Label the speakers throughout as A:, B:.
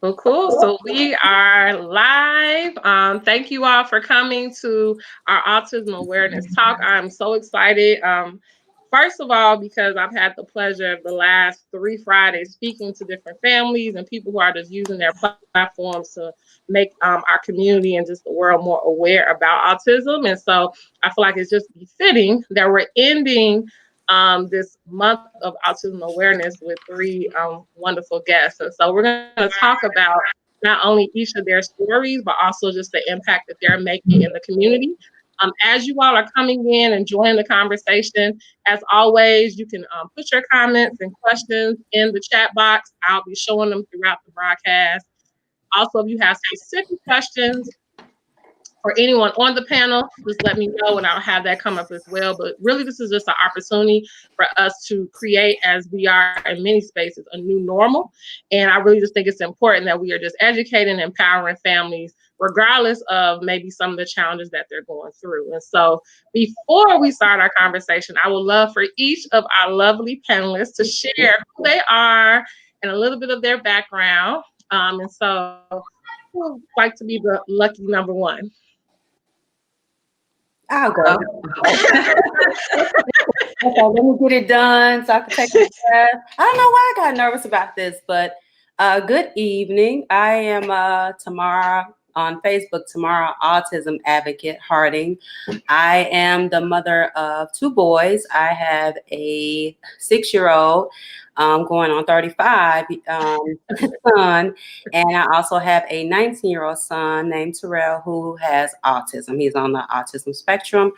A: Well, cool. So we are live. Thank you all for coming to our Autism Awareness Talk. I'm so excited. First of all, because I've had the pleasure of the last 3 Fridays speaking to different families and people who are just using their platforms to make our community and just the world more aware about autism. And so I feel like it's just befitting that we're ending this month of autism awareness with 3 wonderful guests. And so we're going to talk about not only each of their stories, but also just the impact that they're making in the community. As you all are coming in and joining the conversation, as always, you can put your comments and questions in the chat box. I'll be showing them throughout the broadcast. Also, if you have specific questions for anyone on the panel, just let me know and I'll have that come up as well. But really, this is just an opportunity for us to create, as we are in many spaces, a new normal. And I really just think it's important that we are just educating and empowering families, regardless of maybe some of the challenges that they're going through. And so before we start our conversation, I would love for each of our lovely panelists to share who they are and a little bit of their background. And so who would like to be the lucky number one?
B: I'll go. Okay, let me get it done so I can take a breath. I don't know why I got nervous about this, but good evening. I am Tamara on Facebook, Tamara Autism Advocate Harding. I am the mother of 2 boys. I have a 6-year-old going on 35 son, and I also have a 19-year-old son named Terrell who has autism. He's on the autism spectrum.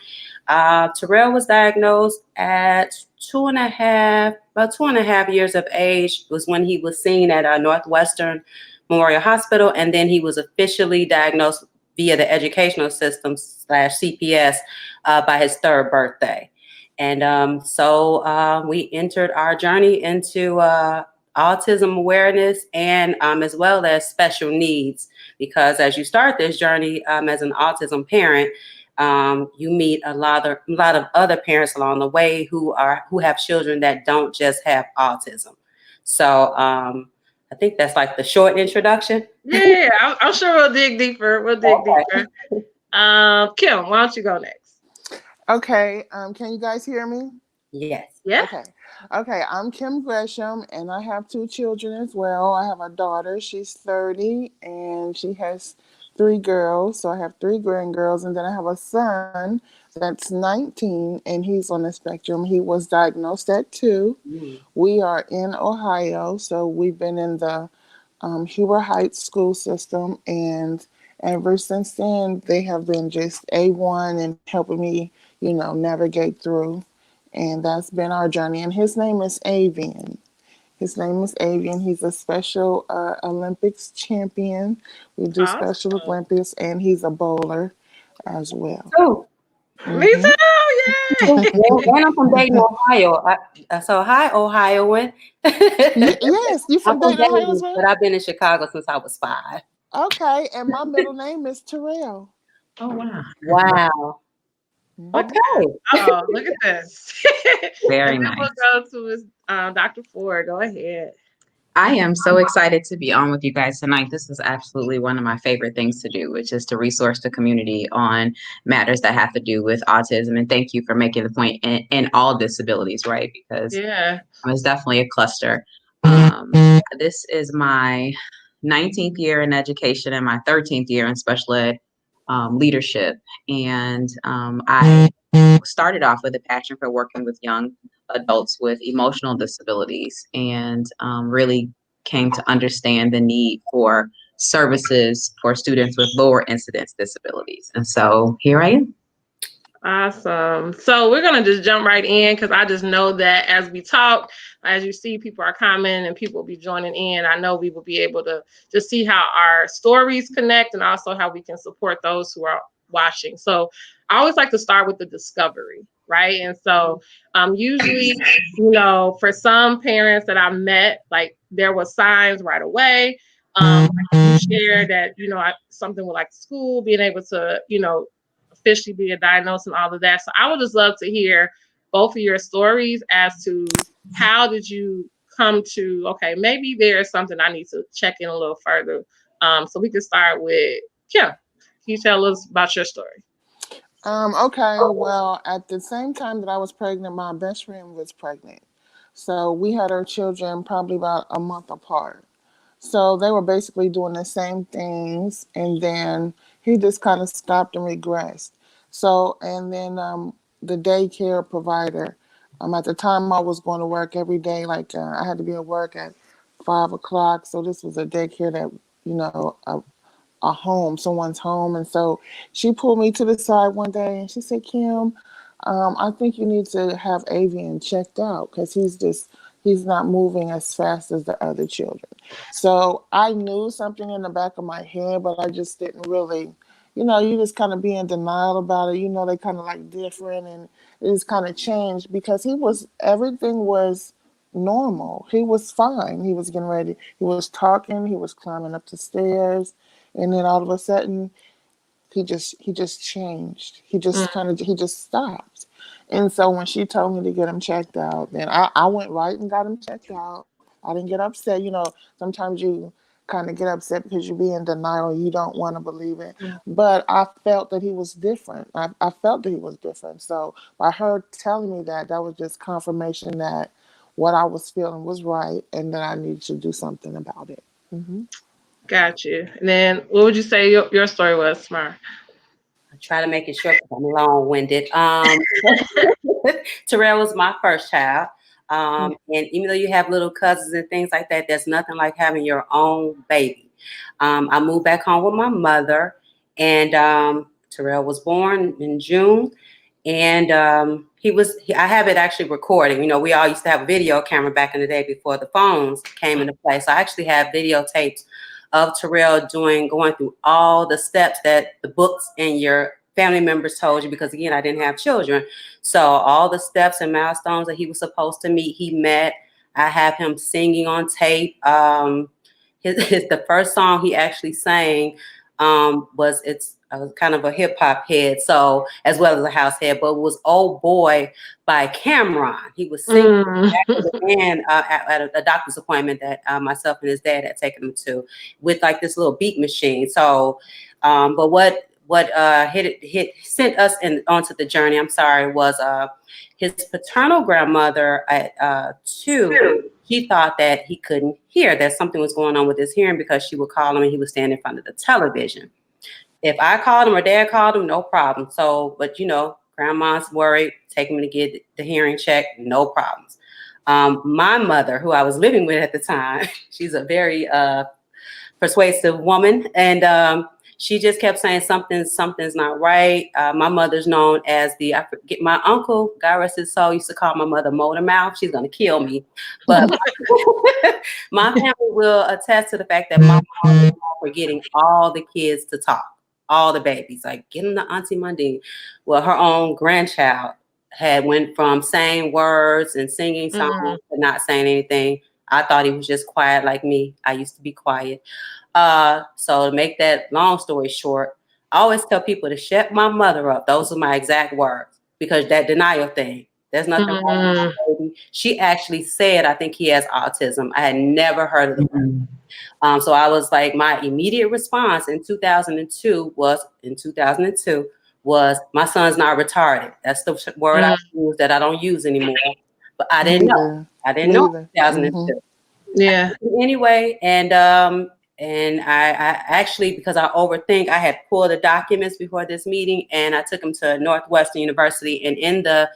B: Terrell was diagnosed at about 2.5 years of age was when he was seen at Northwestern Memorial Hospital, and then he was officially diagnosed via the educational system / CPS by his 3rd birthday. And so we entered our journey into autism awareness and as well as special needs, because as you start this journey as an autism parent, you meet a lot of other parents along the way who have children that don't just have autism. So I think that's like the short introduction.
A: Yeah, I'm sure we'll dig deeper. Deeper. Kim, why don't you go next?
C: Okay. Can you guys hear me?
B: Yes.
A: Yeah.
C: Okay. I'm Kim Gresham, and I have 2 children as well. I have a daughter. She's 30, and she has 3 girls. So I have 3 grandgirls, and then I have a son that's 19, and he's on the spectrum. He was diagnosed at 2. We are in Ohio, so we've been in the Huber Heights school system, and ever since then, they have been just A1 and helping me, navigate through. And that's been our journey. And his name is Avian. He's a Special Olympics champion. We do
A: Awesome.
C: Special Olympics, and he's a bowler as well.
B: Oh,
A: me too. Yeah.
B: and I'm from Dayton, Ohio. So hi, Ohioan.
C: Yes, you
B: I'm
C: from
B: from
C: Dayton, Ohio as
B: Dayton,
C: well?
B: but I've been in Chicago since I was 5.
C: Okay, and my middle name is Terrell.
A: Oh wow.
B: Wow.
A: Look
B: Okay.
A: look at this.
D: Very
A: and then
D: nice.
A: we'll go to Ms. Dr. Ford. Go ahead.
D: I am so excited to be on with you guys tonight. This is absolutely one of my favorite things to do, which is to resource the community on matters that have to do with autism. And thank you for making the point in all disabilities, right? Because it's definitely a cluster. This is my 19th year in education and my 13th year in special ed leadership. And I started off with a passion for working with young adults with emotional disabilities, and really came to understand the need for services for students with lower incidence disabilities. And so here I am.
A: Awesome. So we're going to just jump right in, because I just know that as we talk, as you see, people are commenting and people will be joining in. I know we will be able to just see how our stories connect and also how we can support those who are watching. So I always like to start with the discovery, right? And so usually, for some parents that I've met, like there were signs right away. You shared that, something with like school, being able to, officially being diagnosed and all of that. So I would just love to hear both of your stories as to how did you come to, okay, maybe there's something I need to check in a little further. So we can start with Kim. Can you tell us about your story?
C: Okay, well, at the same time that I was pregnant, my best friend was pregnant. So we had our children probably about a month apart. So they were basically doing the same things, and then he just kind of stopped and regressed. So, and then the daycare provider, at the time I was going to work every day, like I had to be at work at 5 o'clock. So this was a daycare that, you know, a home, someone's home. And so she pulled me to the side one day and she said, Kim, I think you need to have Avian checked out because he's not moving as fast as the other children. So I knew something in the back of my head, but I just didn't really, you just kind of be in denial about it. They kind of like different, and it just kind of changed because everything was normal. He was fine. He was getting ready. He was talking. He was climbing up the stairs. And then all of a sudden, he just changed. He just stopped. And so when she told me to get him checked out, then I went right and got him checked out. I didn't get upset. Sometimes you kind of get upset because you be in denial. You don't want to believe it. But I felt that he was different. I felt that he was different. So by her telling me that, that was just confirmation that what I was feeling was right and that I needed to do something about it. Hmm.
A: Got you. And then what would you say your story was, Smart?
B: I try to make it short because I'm long-winded. Terrell was my first child. And even though you have little cousins and things like that, there's nothing like having your own baby. I moved back home with my mother, and Terrell was born in June. And I have it actually recording. We all used to have a video camera back in the day before the phones came into play. So I actually have videotapes of Terrell going through all the steps that the books and your family members told you, because again, I didn't have children. So all the steps and milestones that he was supposed to meet, he met. I have him singing on tape. The first song he actually sang was kind of a hip hop head, so as well as a house head, but it was "Oh Boy" by Cameron. He was singing after the band at a doctor's appointment that myself and his dad had taken him to, with like this little beat machine. So, but what sent us onto the journey, I'm sorry, was his paternal grandmother at 2. She thought that he couldn't hear, that something was going on with his hearing, because she would call him and he would stand in front of the television. If I called him or dad called him, no problem. So, but grandma's worried, take him to get the hearing check, no problems. My mother, who I was living with at the time, she's a very persuasive woman, and she just kept saying something's not right. My mother's known as I forget, my uncle, God rest his soul, used to call my mother Motor Mouth. She's gonna kill me, but my family will attest to the fact that my mom was known for getting all the kids to talk, all the babies, like getting the Auntie Mundine. Well, her own grandchild had went from saying words and singing songs to not saying anything. I thought he was just quiet like me. I used to be quiet. So to make that long story short, I always tell people to shut my mother up. Those are my exact words, because that denial thing, there's nothing wrong with my baby. She actually said, I think he has autism. I had never heard of the word. So I was like, my immediate response in 2002 was, my son's not retarded. That's the word I use that I don't use anymore. But I didn't know. I didn't know in 2002.
A: Yeah.
B: Anyway, and I actually, because I overthink, I had pulled the documents before this meeting, and I took them to Northwestern University, and in the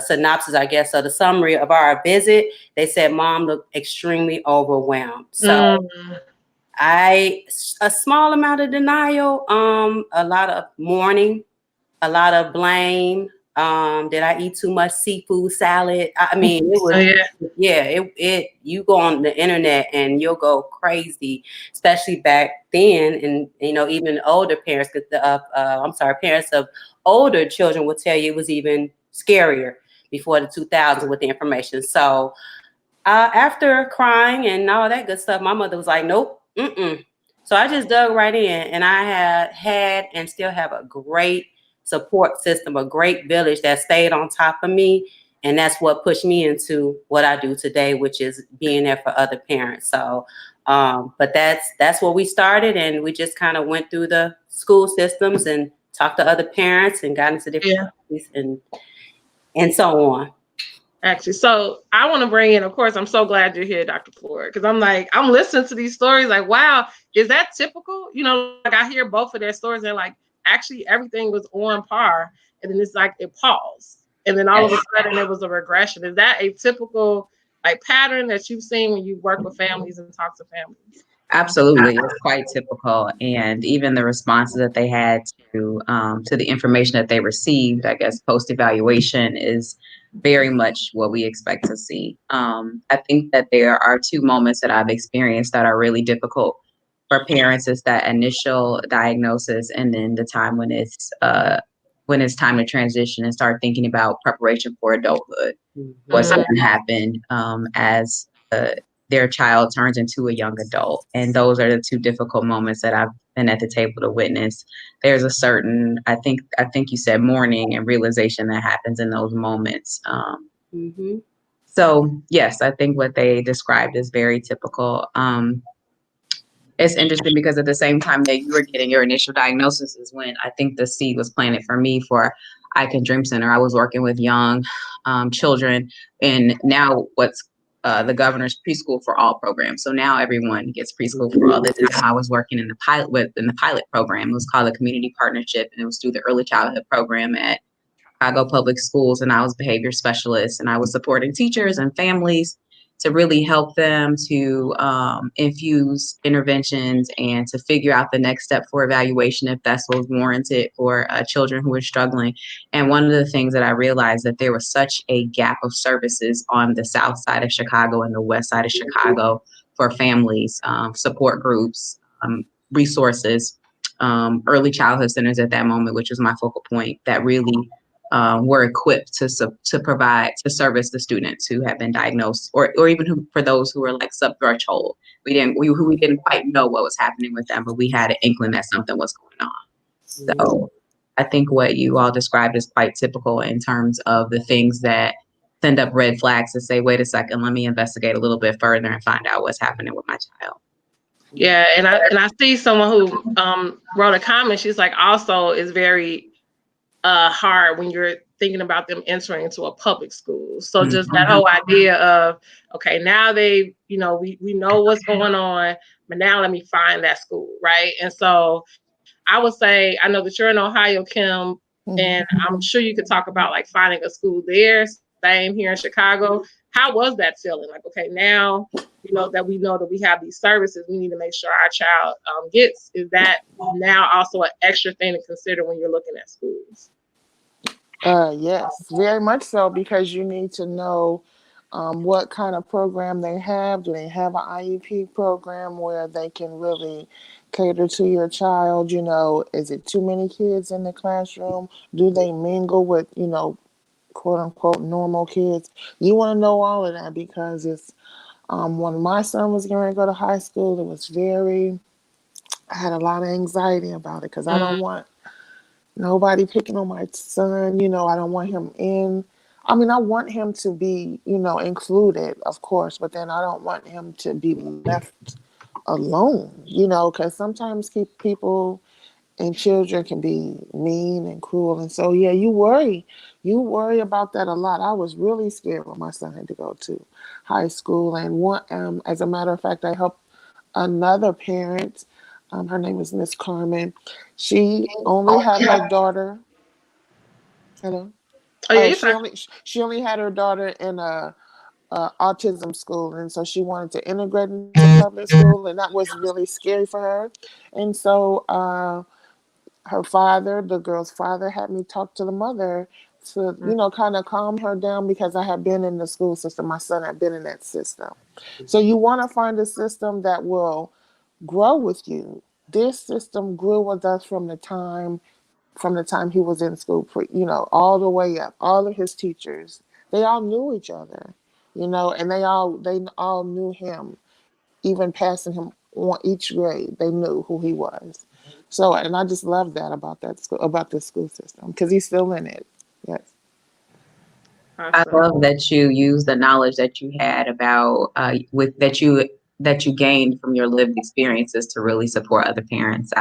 B: synopsis, I guess, or the summary of our visit, they said Mom looked extremely overwhelmed. So a small amount of denial, a lot of mourning, a lot of blame. Did I eat too much seafood salad? I mean, it was, you go on the internet and you'll go crazy, especially back then. And, even older parents, parents of older children will tell you it was even scarier before the 2000s with the information. So after crying and all that good stuff, my mother was like, nope, So I just dug right in, and I had and still have a great support system, a great village that stayed on top of me And that's what pushed me into what I do today, which is being there for other parents. So, but that's where we started, and we just kind of went through the school systems and talked to other parents and got into different
A: Yeah.
B: families and so on.
A: Actually, so I want to bring in, of course, I'm so glad you're here, Dr. Ford, because I'm like, I'm listening to these stories like, wow, is that typical? You know, like I hear both of their stories. They're like, actually, everything was on par. And then it's like it paused. And then all of a sudden it was a regression. Is that a typical like pattern that you've seen when you work with families and talk to families?
D: Absolutely, it's quite typical, and even the responses that they had to the information that they received, I guess, post evaluation is very much what we expect to see. I think that there are two moments that I've experienced that are really difficult for parents: is that initial diagnosis, and then the time when it's time to transition and start thinking about preparation for adulthood. What's
A: Mhm.
D: going to happen as their child turns into a young adult. And those are the two difficult moments that I've been at the table to witness. There's a certain, I think you said mourning and realization that happens in those moments.
B: Mm-hmm.
D: So yes, I think what they described is very typical. It's interesting because at the same time that you were getting your initial diagnosis is when I think the seed was planted for me for iCan Dream Center. I was working with young children, and now what's the governor's preschool for all program. So now everyone gets preschool for all. At the time I was working in the pilot program. It was called a community partnership, and it was through the early childhood program at Chicago Public Schools, and I was behavior specialist, and I was supporting teachers and families to really help them to infuse interventions and to figure out the next step for evaluation if that's what was warranted for children who were struggling. And one of the things that I realized that there was such a gap of services on the south side of Chicago and the west side of Chicago for families, support groups, resources, early childhood centers at that moment, which was my focal point, that really were equipped to provide to service the students who have been diagnosed, or even for those who were like sub-threshold. We didn't quite know what was happening with them, but we had an inkling that something was going on. So I think what you all described is quite typical in terms of the things that send up red flags to say, wait a second, let me investigate a little bit further and find out what's happening with my child.
A: Yeah, and I see someone who wrote a comment. She's like, also is very hard when you're thinking about them entering into a public school. So just that whole idea of, okay, now they, we know what's going on, but now let me find that school, right? And so I would say, I know that you're in Ohio, Kim, and
C: Mhm.
A: I'm sure you could talk about like finding a school there. Same here in Chicago. How was that feeling? Like, okay, now that we know that we have these services, we need to make sure our child gets. Is that now also an extra thing to consider when you're looking at schools?
C: Yes, very much so, because you need to know what kind of program they have. Do they have an IEP program where they can really cater to your child? Is it too many kids in the classroom? Do they mingle with, quote unquote, normal kids? You want to know all of that, because it's when my son was going to go to high school, I had a lot of anxiety about it, because I
A: Mm,
C: don't want nobody picking on my son. I don't want him in. I mean, I want him to be, included, of course, but then I don't want him to be left alone, because sometimes people and children can be mean and cruel. And so, yeah, you worry about that a lot. I was really scared when my son had to go to high school. And as a matter of fact, I helped another parent. Her name is Miss Carmen. She only had her daughter. Hello.
A: oh yeah,
C: Oh,
A: you're
C: she
A: fine.
C: only she only had her daughter in a autism school, and so she wanted to integrate into public school, and that was really scary for her. And so her father, the girl's father, had me talk to the mother to, kind of calm her down, because I had been in the school system. My son had been in that system. So you want to find a system that will grow with you. This system grew with us from the time he was in school, all the way up. All of his teachers, they all knew each other, and they all knew him, even passing him on each grade. They knew who he was. So, and I just love that about that school, about the school system, because he's still in it. Yes.
D: I
A: Awesome.
D: love that you use the knowledge that you had about with that you gained from your lived experiences to really support other parents.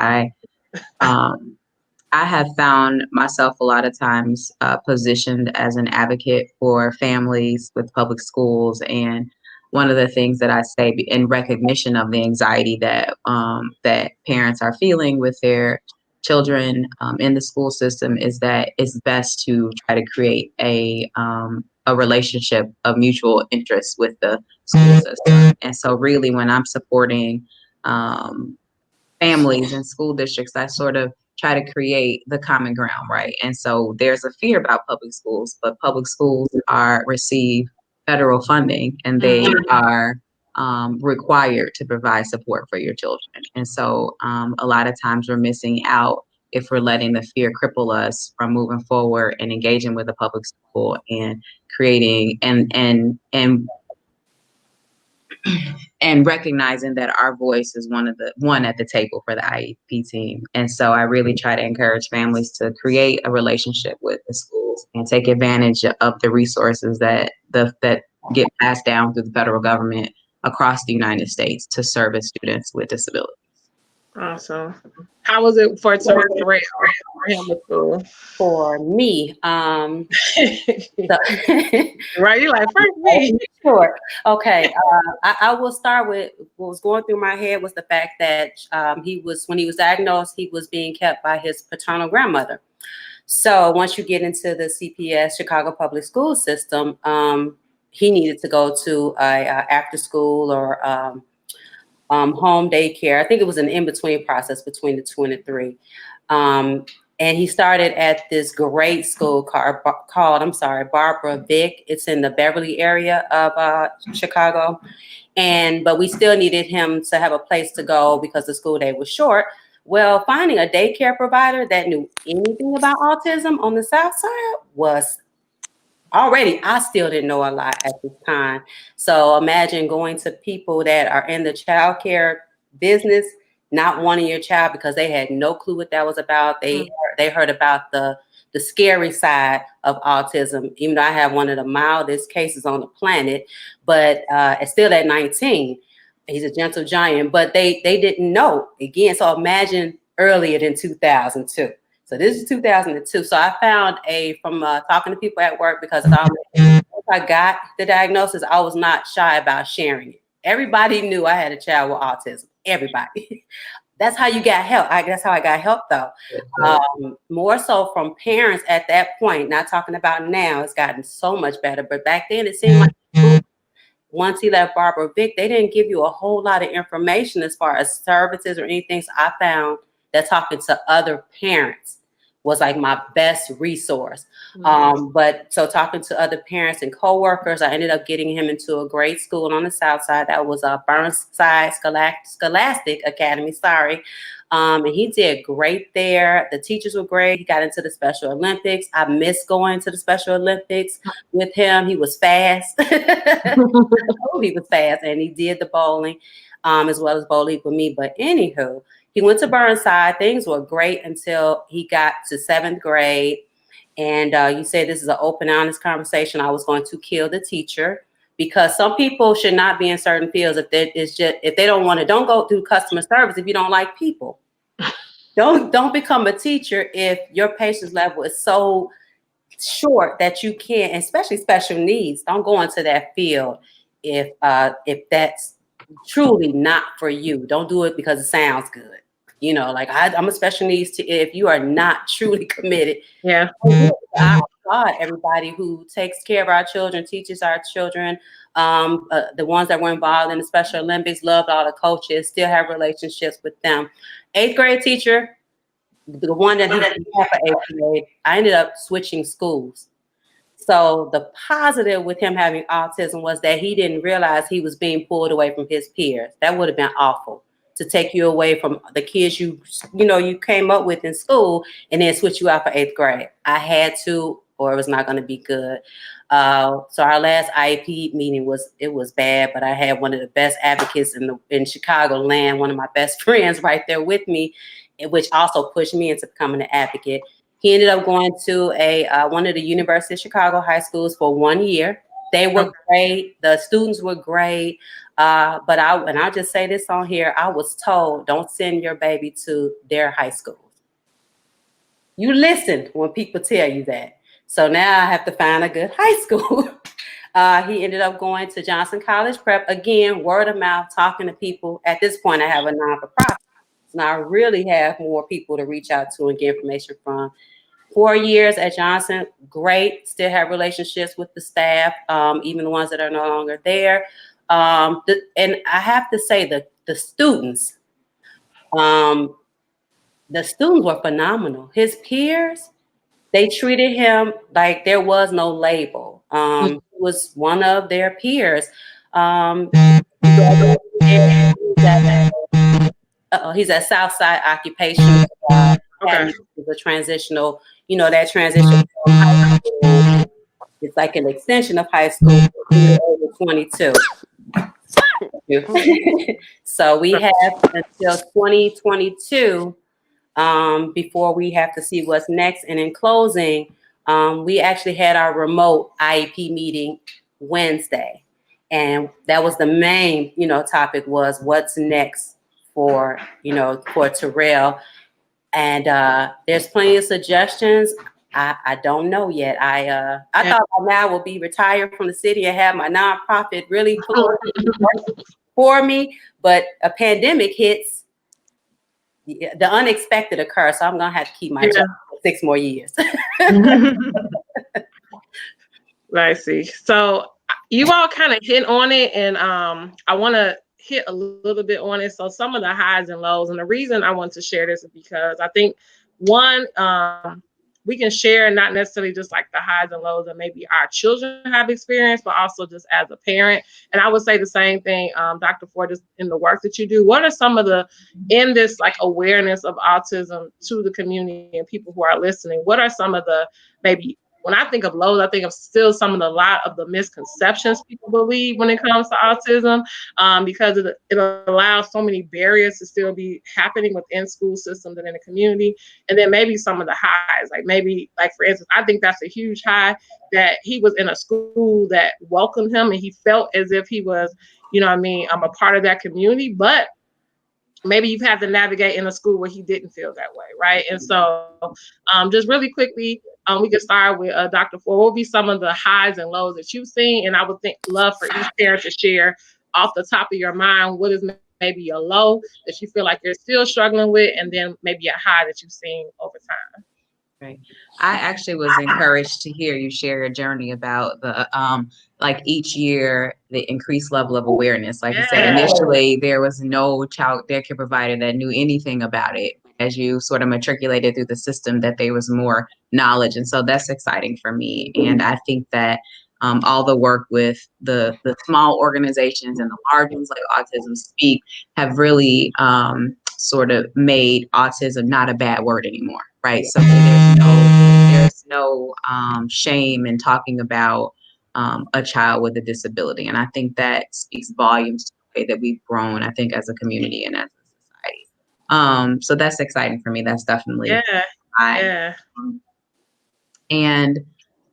D: Um, I have found myself a lot of times positioned as an advocate for families with public schools. And one of the things that I say in recognition of the anxiety that parents are feeling with their children in the school system is that it's best to try to create a relationship of mutual interest with the school system. And so really when I'm supporting um, families and school districts, I sort of try to create the common ground, right? And so there's a fear about public schools, but public schools are receive federal funding and they are required to provide support for your children. And so a lot of times we're missing out if we're letting the fear cripple us from moving forward and engaging with a public school and creating and recognizing that our voice is one at the table for the IEP team. And so I really try to encourage families to create a relationship with the schools and take advantage of the resources that get passed down through the federal government across the United States to service students with disabilities.
A: Awesome. How was it for Terrell for him at school?
B: For me, so
A: Right? You like first me.
B: sure. Okay. I will start with what was going through my head was the fact that when he was diagnosed, he was being kept by his paternal grandmother. So once you get into the CPS, Chicago Public School System, he needed to go to a after school or home daycare. I think it was an in-between process between the 2 and the 3. And he started at this great school called Barbara Vick. It's in the Beverly area of Chicago. But we still needed him to have a place to go because the school day was short. Well, finding a daycare provider that knew anything about autism on the South Side was already, I still didn't know a lot at this time. So imagine going to people that are in the child care business, not wanting your child because they had no clue what that was about. They heard about the scary side of autism, even though I have one of the mildest cases on the planet, but it's still at 19. He's a gentle giant, but they didn't know again. So imagine earlier than 2002. So this is 2002. So I found from talking to people at work because once I got the diagnosis, I was not shy about sharing it. Everybody knew I had a child with autism. Everybody. That's how you got help. That's how I got help, though. More so from parents at that point. Not talking about now. It's gotten so much better. But back then, it seemed like once he left Barbara Vick, they didn't give you a whole lot of information as far as services or anything. So I found that talking to other parents was like my best resource. But so talking to other parents and coworkers, I ended up getting him into a great school on the South Side. That was a Burnside Scholastic Academy. And he did great there. The teachers were great. He got into the Special Olympics. I missed going to the Special Olympics with him. He was fast. He was fast, and he did the bowling as well as bowl league with me. But anywho, he went to Burnside. Things were great until he got to 7th grade. And you said this is an open, honest conversation. I was going to kill the teacher because some people should not be in certain fields if they don't want to. Don't go through customer service if you don't like people. Don't become a teacher if your patience level is so short that you can't, especially special needs. Don't go into that field if that's truly not for you. Don't do it because it sounds good. You know, like I'm a special needs if you are not truly committed.
A: Yeah.
B: I applaud everybody who takes care of our children, teaches our children. The ones that were involved in the Special Olympics, loved all the coaches, still have relationships with them. 8th grade teacher, the one that he had for 8th grade, I ended up switching schools. So the positive with him having autism was that he didn't realize he was being pulled away from his peers. That would have been awful to take you away from the kids you came up with in school and then switch you out for 8th grade. I had to, or it was not going to be good. So our last IEP meeting was bad, but I had one of the best advocates in Chicago land, one of my best friends right there with me, which also pushed me into becoming an advocate. He ended up going to one of the University of Chicago high schools for 1 year. They were great. The students were great. But I'll just say this on here. I was told, don't send your baby to their high school. You listen when people tell you that. So now I have to find a good high school. He ended up going to Johnson College Prep. Again, word of mouth, talking to people. At this point, I have a non-for-profit. So now I really have more people to reach out to and get information from. 4 years at Johnson, great. Still have relationships with the staff, even the ones that are no longer there. And I have to say the students, were phenomenal. His peers, they treated him like there was no label. He was one of their peers. He's at Southside Occupational Academy. It's a transitional, that transition from high school. It's like an extension of high school over 22. So we have until 2022 before we have to see what's next. And in closing, we actually had our remote IEP meeting Wednesday. And that was the main, topic was what's next for Terrell. And there's plenty of suggestions. I don't know yet. I thought by now I would be retired from the city and have my nonprofit really for me, but a pandemic hits. The unexpected occurs, so I'm gonna have to keep my job for 6 more years.
A: I see. So you all kind of hit on it, and I want to hit a little bit on it. So some of the highs and lows, and the reason I want to share this is because I think one, we can share not necessarily just like the highs and lows that maybe our children have experienced, but also just as a parent. And I would say the same thing, Dr. Ford, is in the work that you do. What are some of in this like awareness of autism to the community and people who are listening? What are some of the maybe, when I think of lows, I think of still a lot of the misconceptions people believe when it comes to autism, because it allows so many barriers to still be happening within school systems and in the community. And then maybe some of the highs, like for instance, I think that's a huge high that he was in a school that welcomed him and he felt as if he was, I'm a part of that community. But maybe you've had to navigate in a school where he didn't feel that way, right? And so just really quickly, we can start with Dr. Ford. What will be some of the highs and lows that you've seen? And I would love for each parent to share off the top of your mind what is maybe a low that you feel like you're still struggling with, and then maybe a high that you've seen over time.
D: Right. I actually was encouraged to hear you share your journey about the like each year the increased level of awareness. Like you said, initially there was no child daycare provider that knew anything about it. As you sort of matriculated through the system, that there was more knowledge, and so that's exciting for me. And I think that all the work with the small organizations and the large ones like Autism Speak have really sort of made autism not a bad word anymore, right? So there's no shame in talking about a child with a disability, and I think that speaks volumes to the way that we've grown, I think, as a community and as a society. So that's exciting for me. That's definitely and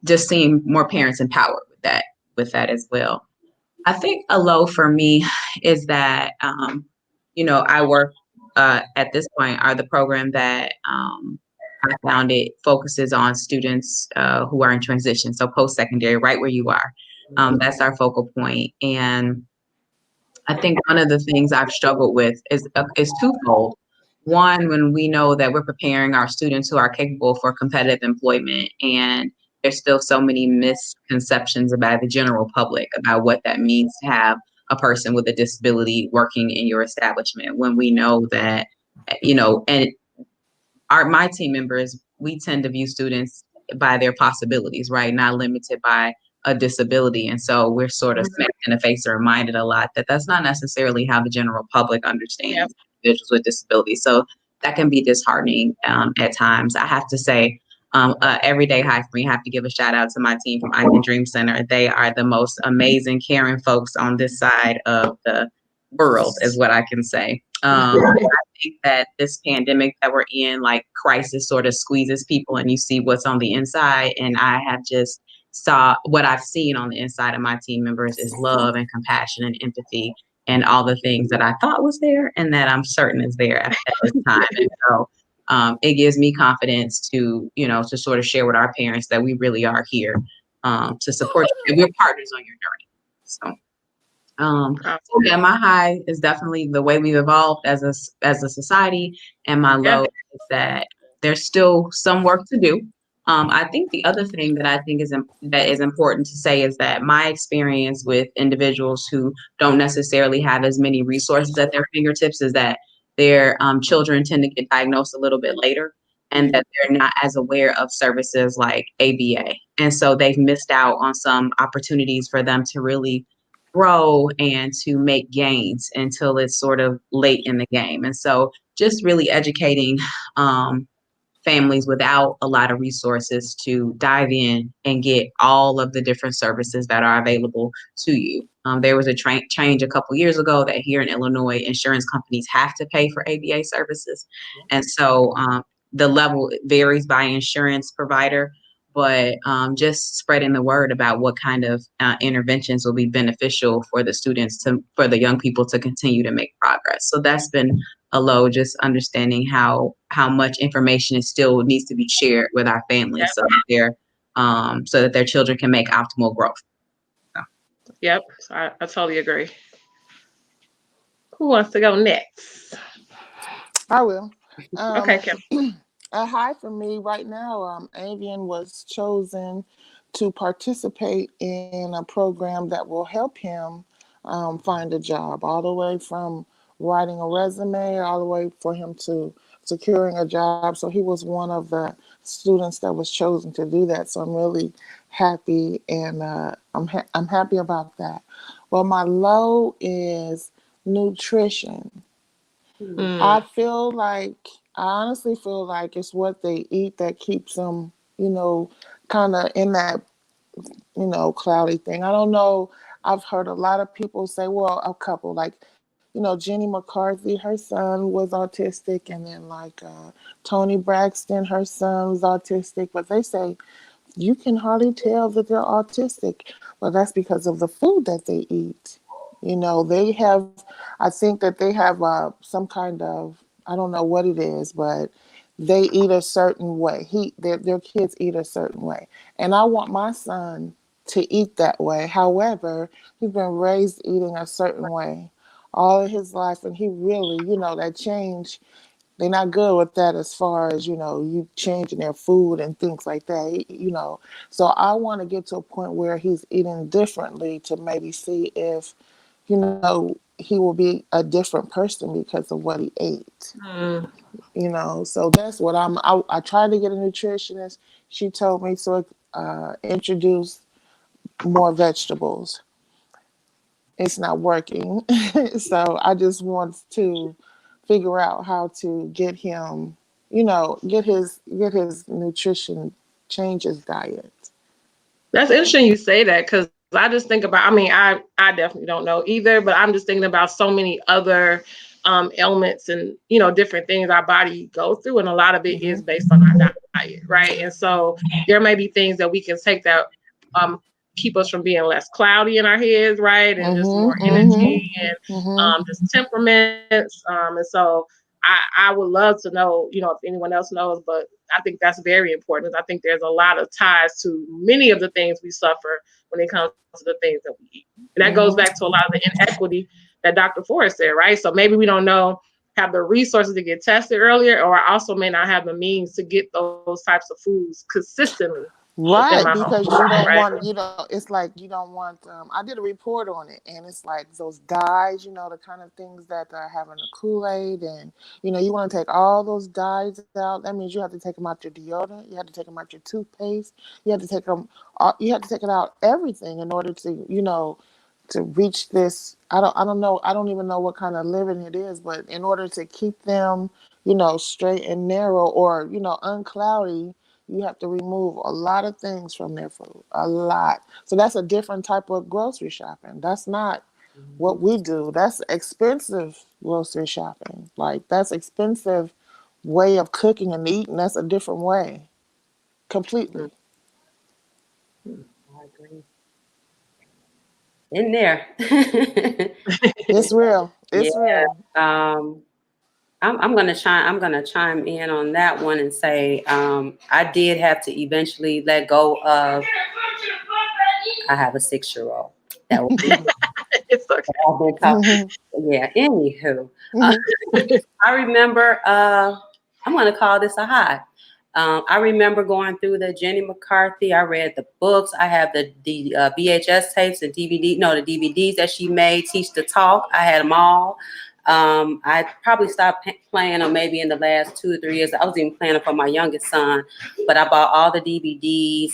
D: just seeing more parents empowered with that as well. I think a low for me is that I work at this point are the program that I found it focuses on students who are in transition, so post-secondary, right where you are. That's our focal point. And I think one of the things I've struggled with is twofold. One, when we know that we're preparing our students who are capable for competitive employment, and there's still so many misconceptions about the general public about what that means to have a person with a disability working in your establishment, when we know that, and my team members, we tend to view students by their possibilities, right? Not limited by a disability. And so we're sort of smacked in the face or reminded a lot that that's not necessarily how the general public understands individuals with disabilities. So that can be disheartening at times. I have to say, everyday high for me, I have to give a shout out to my team from iCan Dream Center. They are the most amazing, caring folks on this side of the world is what I can say. I think that this pandemic that we're in, like crisis sort of squeezes people and you see what's on the inside. And I have just saw what I've seen on the inside of my team members is love and compassion and empathy and all the things that I thought was there and that I'm certain is there at this time. And so it gives me confidence to, to sort of share with our parents that we really are here to support you. And we're partners on your journey. So. So yeah, my high is definitely the way we've evolved as a society, and my
A: Yeah.
D: low is that there's still some work to do. I think the other thing that I think that is important to say is that my experience with individuals who don't necessarily have as many resources at their fingertips is that their children tend to get diagnosed a little bit later, and that they're not as aware of services like ABA, and so they've missed out on some opportunities for them to really grow and to make gains until it's sort of late in the game. And so just really educating families without a lot of resources to dive in and get all of the different services that are available to you. There was a change a couple years ago that here in Illinois, insurance companies have to pay for ABA services. And so the level varies by insurance provider, but just spreading the word about what kind of interventions will be beneficial for the students for the young people to continue to make progress. So that's been a low, just understanding how much information is still needs to be shared with our families so that their children can make optimal growth. So.
A: Yep. So I totally agree. Who wants to go next?
C: I will.
A: Okay,
C: Um,
A: Kim.
C: a high for me right now, Avian was chosen to participate in a program that will help him find a job, all the way from writing a resume, all the way for him to securing a job. So he was one of the students that was chosen to do that. So I'm really happy, and I'm happy about that. Well, my low is nutrition.
A: Mm,
C: I feel like I honestly feel like it's what they eat that keeps them, kind of in that, cloudy thing. I don't know. I've heard a lot of people say, well, a couple like, Jenny McCarthy, her son was autistic, and then like Tony Braxton, her son was autistic, but they say you can hardly tell that they're autistic. Well, that's because of the food that they eat. They have, I think that they have some kind of, I don't know what it is, but they eat a certain way. Their kids eat a certain way. And I want my son to eat that way. However, he's been raised eating a certain way all of his life. And he really, that change, they're not good with that as far as you changing their food and things like that. So I want to get to a point where he's eating differently to maybe see if he will be a different person because of what he ate.
A: mm.
C: So that's what I tried to get a nutritionist. She told me to introduce more vegetables. It's not working. So I just want to figure out how to get him, get his nutrition, change his diet.
A: That's interesting you say that because I just think about. I mean, I definitely don't know either, but I'm just thinking about so many other ailments and different things our body go through, and a lot of it is
C: Mhm.
A: based on our diet, right? And so there may be things that we can take that um keep us from being less cloudy in our heads, right? And just more
C: Mhm.
A: energy
C: Mhm.
A: and
C: Mhm.
A: just temperaments. And so I would love to know, if anyone else knows, but I think that's very important. I think there's a lot of ties to many of the things we suffer when it comes to the things that we eat. And that goes back to a
C: Mhm.
A: lot of the inequity that Dr. Forrest said, right? So maybe we don't know, have the resources to get tested earlier, or I also may not have the means to get those types of foods consistently within my
C: Right,
A: home,
C: because you don't
A: right?
C: want, it's like you don't want. I did a report on it, and it's like those dyes, the kind of things that are having the Kool-Aid, and you want to take all those dyes out. That means you have to take them out your deodorant, you have to take them out your toothpaste, you have to take them, you have to take it out everything in order to, to reach this. I don't know. I don't even know what kind of living it is, but in order to keep them, straight and narrow, or uncloudy, you have to remove a lot of things from their food, a lot. So that's a different type of grocery shopping. That's not. what we do. That's expensive grocery shopping. Like that's expensive way of cooking and eating. That's a different way. Completely.
B: I agree. In there.
C: It's real.
B: Yeah.
C: It's real.
B: Um, I'm gonna chime in on that one and say I did have to eventually let go of. I have a 6-year-old. That was
A: It's okay.
B: I've been talking. Yeah. Anywho, uh,
C: Mhm.
B: I remember. I'm gonna call this a high. I remember going through the Jenny McCarthy. I read the books. I have the VHS tapes and DVD. No, the DVDs that she made. Teach to Talk. I had them all. I probably stopped playing them maybe in the last 2 or 3 years. I was even playing them for my youngest son, but I bought all the DVDs.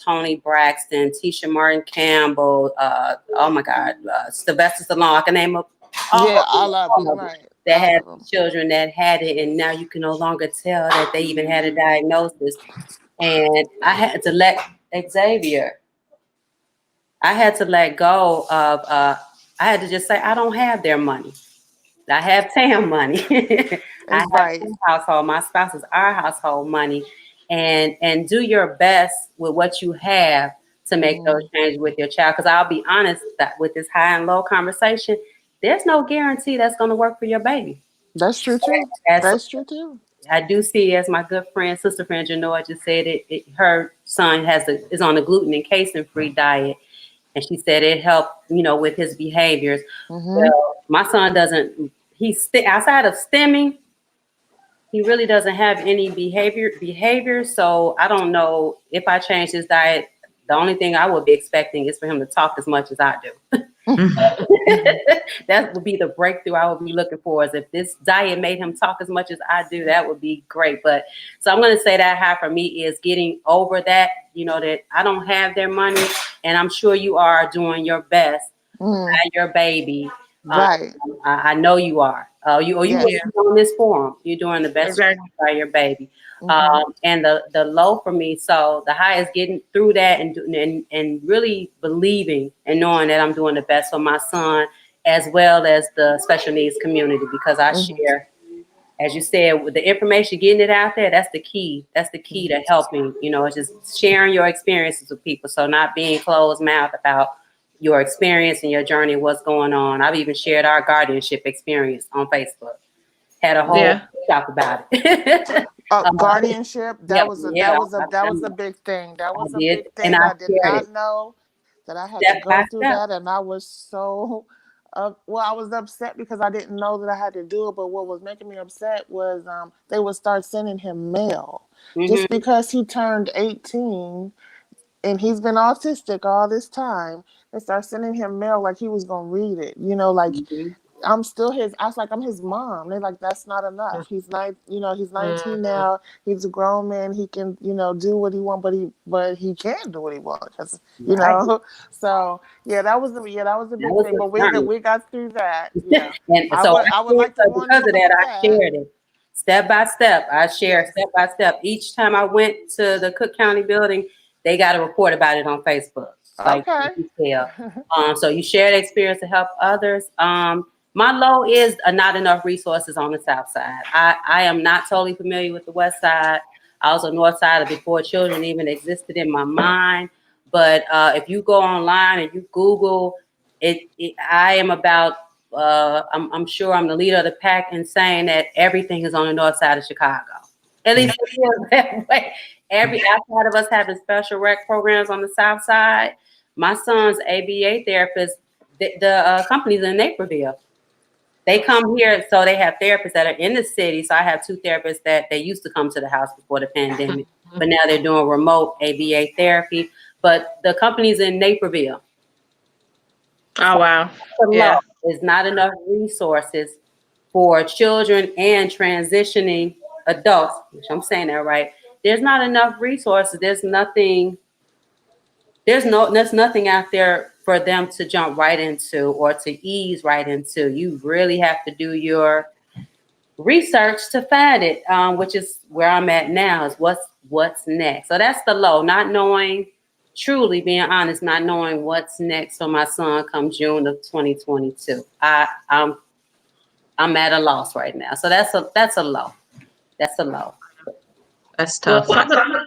B: Tony Braxton, Tisha Martin Campbell. Oh my God, Sylvester Stallone. I can name up
C: Yeah,
B: all,
C: I love it.
B: all of them
C: Right.
B: that
C: All
B: had
C: of them.
B: children that had it, and now you can no longer tell that they even had a diagnosis. And I had to let Xavier. I had to let go of. I had to just say I don't have their money. I have Tam money. I have
C: Right.
B: Tam household. My spouse is our household money, and do your best with what you have to make those
C: Hmm.
B: changes with your child. Because I'll be honest that with this high and low conversation, there's no guarantee that's going to work for your baby.
C: That's true too.
B: As
C: That's true too.
B: I do see, as my good friend, sister friend Janoa just said, her son is on a gluten and casein free diet, and she said it helped, with his behaviors.
C: Hmm.
B: Well, my son doesn't. Outside of stimming, he really doesn't have any behavior. So I don't know if I change his diet. The only thing I would be expecting is for him to talk as much as I do.
C: Hmm.
B: That would be the breakthrough I would be looking for. Is if this diet made him talk as much as I do, that would be great. But so I'm going to say that high for me is getting over that. That I don't have their money, and I'm sure you are doing your best
C: Hmm.
B: by your baby. Um,
C: Right.
B: I know you are. You
C: Yes.
A: Yeah,
B: wouldn't be on this forum. You're doing the best you
A: exactly.
B: can by your baby.
C: Hmm.
B: And the low for me, so the high is getting through that and really believing and knowing that I'm doing the best for my son as well as the special needs community because I
C: Hmm.
B: share, as you said, with the information, getting it out there, that's the key. That's the key to helping. It's just sharing your experiences with people. So not being closed mouth about your experience and your journey, what's going on. I've even shared our guardianship experience on Facebook. Had a whole
A: Yeah,
B: talk about it.
C: Guardianship.
B: Yeah,
C: That was a
B: yeah,
C: that was a big thing. That
B: I
C: was a
B: did,
C: big
B: and
C: thing.
B: I
C: I did
B: shared
C: not
B: it
C: know that I had to
B: step
C: go
B: by
C: through
B: step.
C: that, and I was so. Well, I was upset because I didn't know that I had to do it. But what was making me upset was they would start sending him mail just
B: Hmm.
C: because he turned 18 and he's been autistic all this time. They start sending him mail like he was gonna read it. Like
B: Hmm.
C: I'm still his. I was like, I'm his mom. They're like, that's not enough. He's 19
A: mm,
C: now. He's a grown man. He can, do what he wants, but he can't do what he wants. 'Cause,
B: Right.
C: So yeah, that was the
B: That
C: big
B: was
C: thing.
B: the
C: But
B: journey.
C: we got through that. Yeah,
B: And so
C: I would like to
B: so
C: warn
B: because
C: you
B: of that,
C: about
B: I
C: that.
B: shared it step by step. I shared
C: Yes.
B: step by step. Each time I went to the Cook County building, they got a report about it on Facebook, like
C: Okay.
B: detail. So you share the experience to help others. My low is not enough resources on the South Side. I am not totally familiar with the West Side. I was on North Side before children even existed in my mind. But if you go online and you Google I am about. I'm sure I'm the leader of the pack in saying that everything is on the north side of Chicago. At least it feels that way. Every outside of us having special rec programs on the south side. My son's ABA therapist, the company's in Naperville. They come here, so they have therapists that are in the city. So I have two therapists that they used to come to the house before the pandemic, but now they're doing remote ABA therapy. But the company's in Naperville.
A: oh wow,
B: The law
A: yeah,
B: is not enough resources for children and transitioning adults, which I'm saying that right. There's not enough resources. There's nothing out there for them to jump right into or to ease right into. You really have to do your research to find it, which is where I'm at now. Is what's next. So that's the low, not knowing truly being honest, not knowing what's next for my son come June of 2022. I'm at a loss right now. So that's a low. That's a low.
D: That's
A: Well,
D: tough.
A: something.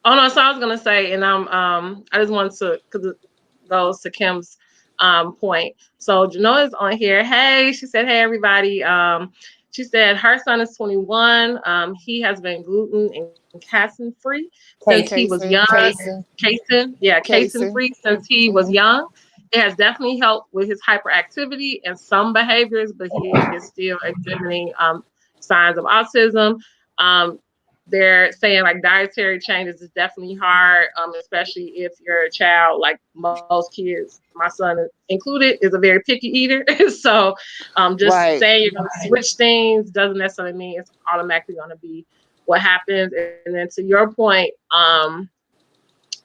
A: Oh no, so I was gonna say, and I just wanted to, because it goes to Kim's point. So Janoa's on here. Hey, she said, hey everybody. She said her son is 21. He has been gluten and casein free since he was young.
C: Casey, Casey,
A: Casein
C: Casey.
A: free since he was
C: Mm-hmm.
A: young. It has definitely helped with his hyperactivity and some behaviors, but he is still exhibiting signs of autism. Um, they're saying like dietary changes is definitely hard, especially if you're a child. Like most kids, my son included, is a very picky eater. So just
C: Right.
A: saying you're going to switch things doesn't necessarily mean it's automatically going to be what happens. And then to your point,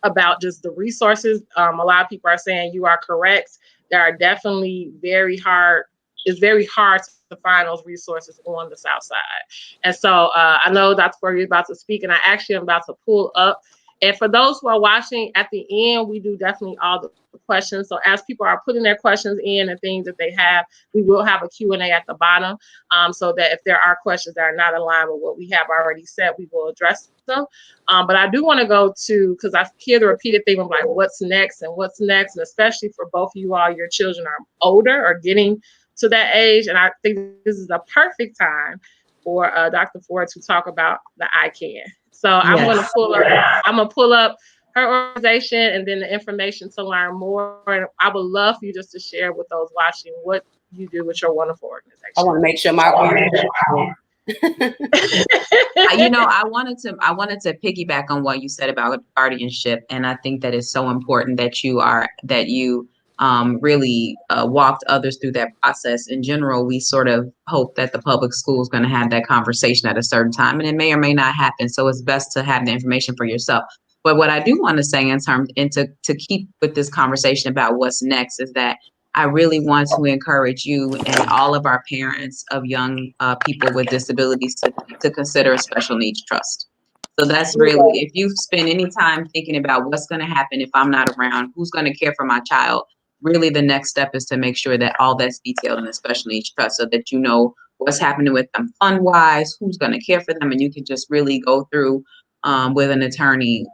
A: about just the resources, a lot of people are saying you are correct. There are definitely very hard. It's very hard to find those resources on the South Side. And so I know Dr. Ford is about to speak, and I actually am about to pull up. And for those who are watching, at the end, we do definitely all the questions. So as people are putting their questions in and things that they have, we will have a Q&A at the bottom, so that if there are questions that are not aligned with what we have already said, we will address them. But I do want to go to, because I hear the repeated theme of like, what's next and what's next, and especially for both of you all, your children are older or getting to that age. And I think this is a perfect time for Dr. Ford to talk about the iCan. So
D: Yes.
A: I'm gonna pull up her organization and then the information to learn more. And I would love for you just to share with those watching what you do with your wonderful
B: I
A: organization.
B: want to make sure my
D: I wanted to piggyback on what you said about guardianship, and I think that it's so important that you really walked others through that process. In general, we sort of hope that the public school is going to have that conversation at a certain time, and it may or may not happen. So it's best to have the information for yourself. But what I do want to say in terms and to keep with this conversation about what's next is that I really want to encourage you and all of our parents of young people with disabilities to consider a special needs trust. So that's really, if you spend any time thinking about what's going to happen if I'm not around, who's going to care for my child, really the next step is to make sure that all that's detailed in a special needs trust so that you know what's happening with them fund wise, who's going to care for them, and you can just really go through with an attorney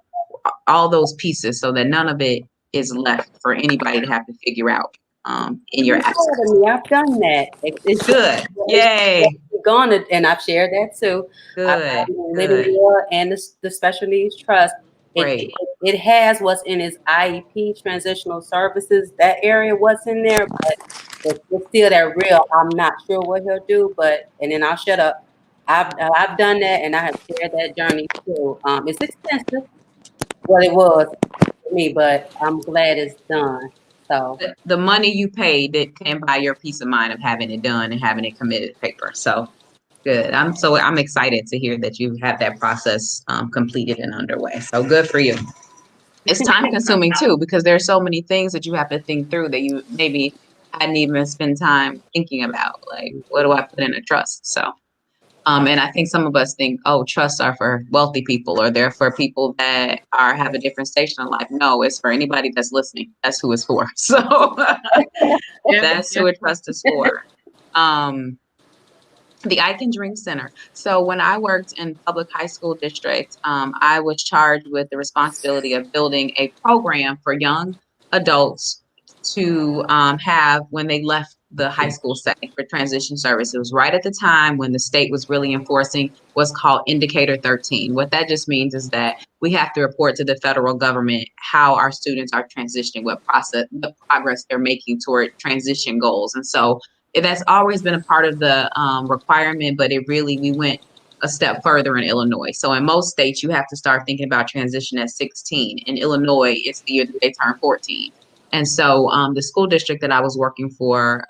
D: all those pieces so that none of it is left for anybody to have to figure out in your absence.
B: I've done that.
D: Good.
B: It's
D: Yay.
B: gone, and I've shared that too. I've
D: Good.
B: been living
D: Good.
B: there and the special needs trust.
D: Great.
B: It has what's in its IEP transitional services. That area what's in there, but it's still that real. I'm not sure what he'll do, but and then I'll shut up. I've done that and I have shared that journey too. It's expensive. Well, it was for me, but I'm glad it's done. So
D: The money you paid that can buy your peace of mind of having it done and having it committed paper. So good. I'm excited to hear that you have that process completed and underway. So good for you. It's time consuming too because there's so many things that you have to think through that you maybe hadn't even spent time thinking about. Like, what do I put in a trust? So and I think some of us think, oh, trusts are for wealthy people or they're for people that have a different station in life. No, it's for anybody that's listening. That's who it's for. So that's who a trust is for. Um, the iCan Drink Center. So when I worked in public high school district, I was charged with the responsibility of building a program for young adults to have when they left the high school setting for transition service. It was right at the time when the state was really enforcing what's called Indicator 13. What that just means is that we have to report to the federal government how our students are transitioning, what progress they're making toward transition goals. And so that's always been a part of the requirement, but we went a step further in Illinois. So in most states, you have to start thinking about transition at 16. In Illinois, it's the year that they turn 14. And so the school district that I was working for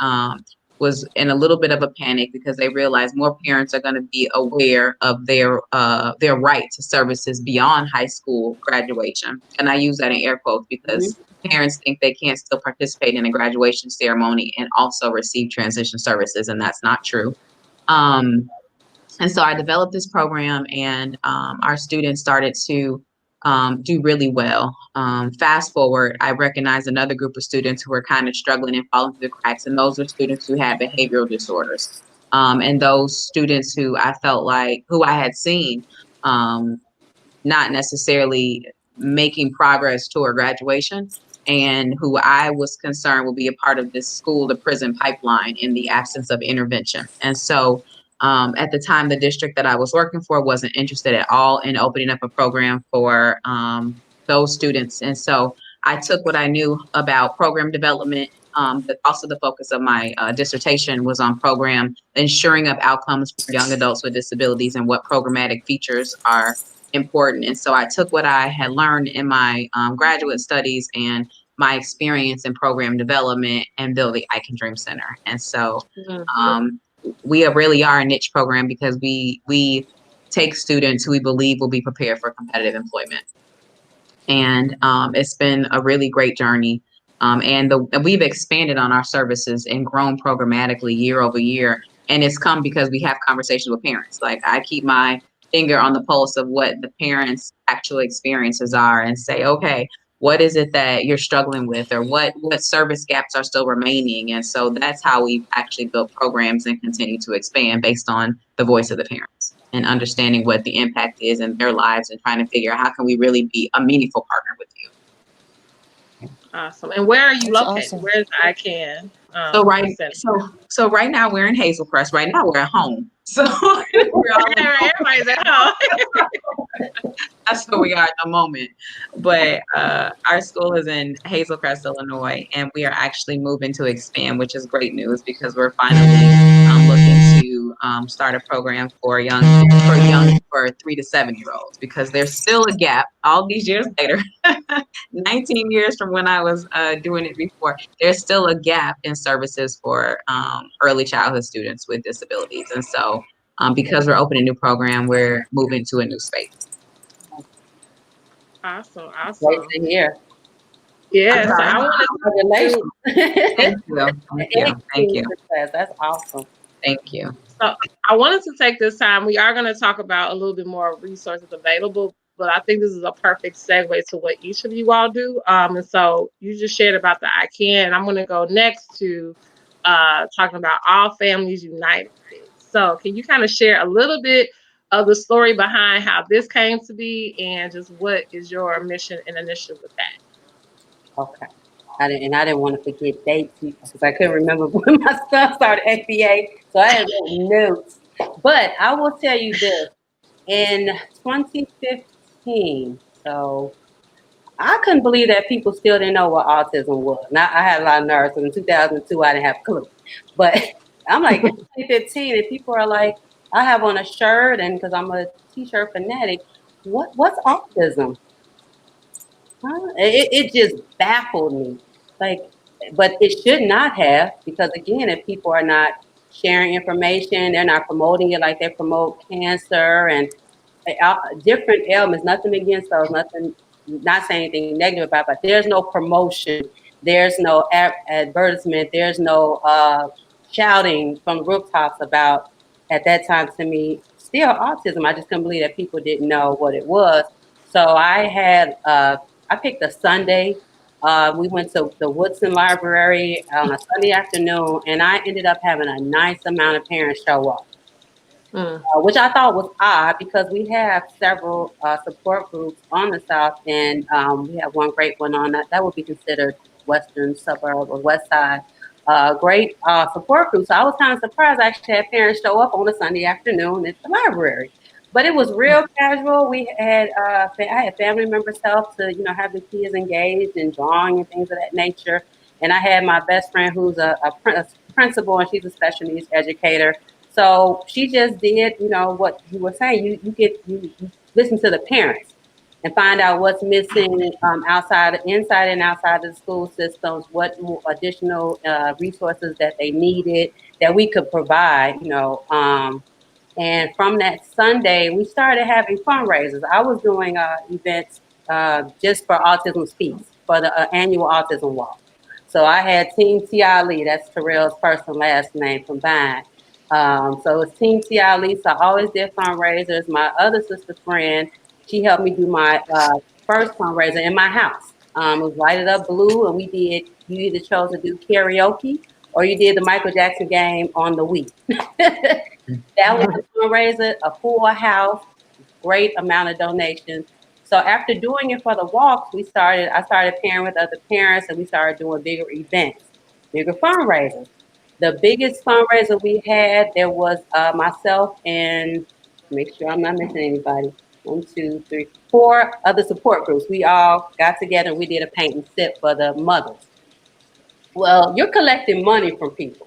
D: was in a little bit of a panic because they realized more parents are going to be aware of their right to services beyond high school graduation. And I use that in air quotes because parents think they can't still participate in a graduation ceremony and also receive transition services, and that's not true. And so I developed this program, and our students started to do really well. Fast forward, I recognized another group of students who were kind of struggling and falling through the cracks, and those are students who had behavioral disorders. And those students who I felt like, who I had seen, not necessarily making progress toward graduation, and who I was concerned will be a part of this school to prison pipeline in the absence of intervention. And so at the time, the district that I was working for wasn't interested at all in opening up a program for those students. And so I took what I knew about program development. But also the focus of my dissertation was on program ensuring of outcomes for young adults with disabilities and what programmatic features are important. And so I took what I had learned in my graduate studies and my experience in program development and build the iCan Dream Center. And so we really are a niche program because we take students who we believe will be prepared for competitive employment. And it's been a really great journey. And we've expanded on our services and grown programmatically year over year. And it's come because we have conversations with parents. Like I keep my finger on the pulse of what the parents' actual experiences are and say, okay, what is it that you're struggling with, or what service gaps are still remaining? And so that's how we've actually built programs and continue to expand based on the voice of the parents and understanding what the impact is in their lives and trying to figure out how can we really be a meaningful partner with you.
A: Awesome. And where are you
C: That's
A: located?
C: awesome.
A: Where's iCan? Center?
D: So right now we're in Hazel Crest. Right now we're at home. So we're all
A: Everybody's at home.
D: that's where we are at the moment. But our school is in Hazel Crest, Illinois, and we are actually moving to expand, which is great news because we're finally looking to start a program for 3 to 7 year olds because there's still a gap all these years later. 19 years from when I was doing it before, there's still a gap in services for early childhood students with disabilities. And so because we're opening a new program, we're moving to a new space.
A: Awesome.
B: Great
A: Awesome.
B: to hear.
A: Yeah.
D: I'm
A: So
D: sorry.
A: I wanted
B: Congratulations.
A: to.
D: Thank you. Thank you. Thank you.
B: That's awesome.
D: Thank you.
A: So I wanted to take this time. We are going to talk about a little bit more resources available, but I think this is a perfect segue to what each of you all do. And so you just shared about the iCan, and I'm going to go next to talking about All Families United. So can you kind of share a little bit of the story behind how this came to be, and just what is your mission and initiative with that?
B: Okay. I didn't want to forget dates because I couldn't remember when my son started FBA, so I had written notes. But I will tell you this: in 2015, so I couldn't believe that people still didn't know what autism was. Now I had a lot of nerves. So in 2002, I didn't have a clue. But I'm like, in 2015, and people are like, I have on a shirt, and because I'm a t-shirt fanatic, what's autism? Huh? It just baffled me. Like, but it should not have, because again, if people are not sharing information, they're not promoting it like they promote cancer and different ailments. Nothing against those. Nothing. Not saying anything negative about, but there's no promotion. There's no advertisement. There's no shouting from rooftops about. At that time, to me, still autism. I just couldn't believe that people didn't know what it was. So I had. I picked a Sunday. We went to the Woodson Library on a Sunday afternoon, and I ended up having a nice amount of parents show up, which I thought was odd because we have several support groups on the South, and we have one great one on that would be considered Western suburb or West Side. Great support group. So I was kind of surprised I actually had parents show up on a Sunday afternoon at the library. But it was real casual. We had I had family members help to have the kids engaged in drawing and things of that nature. And I had my best friend who's a principal, and she's a special needs educator. So she just did what you were saying. You listen to the parents and find out what's missing inside and outside of the school systems, what additional resources that they needed that we could provide. And from that Sunday, we started having fundraisers. I was doing events just for Autism Speaks, for the annual Autism Walk. So I had Team T. Ali, that's Terrell's first and last name combined. So it's Team T. Ali. So I always did fundraisers. My other sister friend, she helped me do my first fundraiser in my house. It was lighted up blue, and you either chose to do karaoke or you did the Michael Jackson game on the Wii. That was a fundraiser, a full house, great amount of donations. So after doing it for the walks, I started pairing with other parents, and we started doing bigger events, bigger fundraisers. The biggest fundraiser we had, there was myself and, make sure I'm not missing anybody, 4 other support groups. We all got together and we did a paint and sip for the mothers. Well, you're collecting money from people,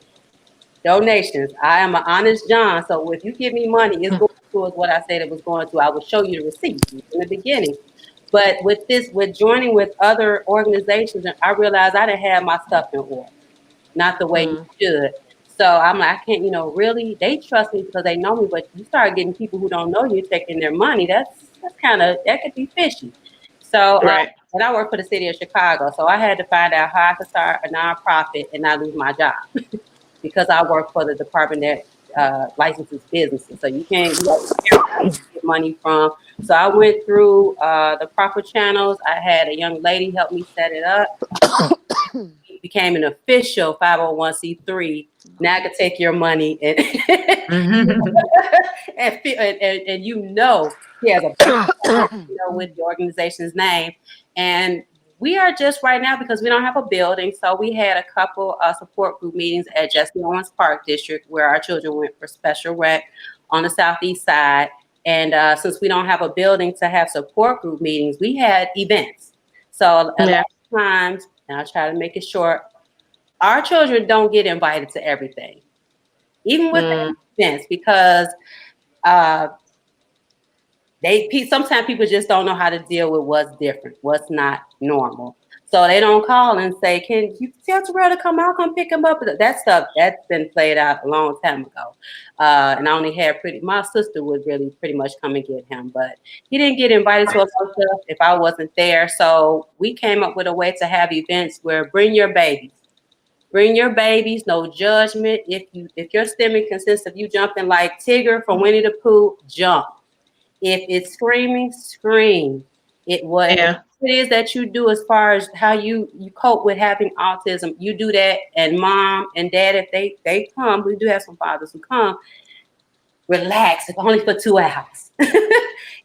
B: donations. I am an honest John, so if you give me money, it's going towards what I said it was going to. I will show you the receipts in the beginning. But with joining with other organizations, I realized I didn't have my stuff in order, not the way you should. So I'm like, I can't, really, they trust me because they know me, but you start getting people who don't know you taking their money. That's that could be fishy. So,
A: Right.
B: and I work for the city of Chicago, so I had to find out how I could start a nonprofit and not lose my job because I work for the department that licenses businesses. So you can't get money from. So I went through the proper channels. I had a young lady help me set it up. It became an official 501c3. Now I can take your money and and he has a with the organization's name. And we are just right now, because we don't have a building, so we had a couple support group meetings at Jesse Owens Park District where our children went for special rec on the southeast side. And since we don't have a building to have support group meetings, we had events. So a lot of times, and I'll try to make it short, our children don't get invited to everything, even with events, because sometimes people just don't know how to deal with what's different, what's not normal. So they don't call and say, "Can you tell Terrell to come out, come pick him up?" That stuff that's been played out a long time ago. And I only had my sister would really pretty much come and get him, but he didn't get invited to a lot of stuff if I wasn't there. So we came up with a way to have events where bring your babies. Bring your babies, no judgment. If your stimming consists of you jumping like Tigger from Winnie the Pooh, jump. If it's screaming, scream. What it is that you do as far as how you cope with having autism, you do that. And mom and dad, if they come, we do have some fathers who come, relax, if only for 2 hours.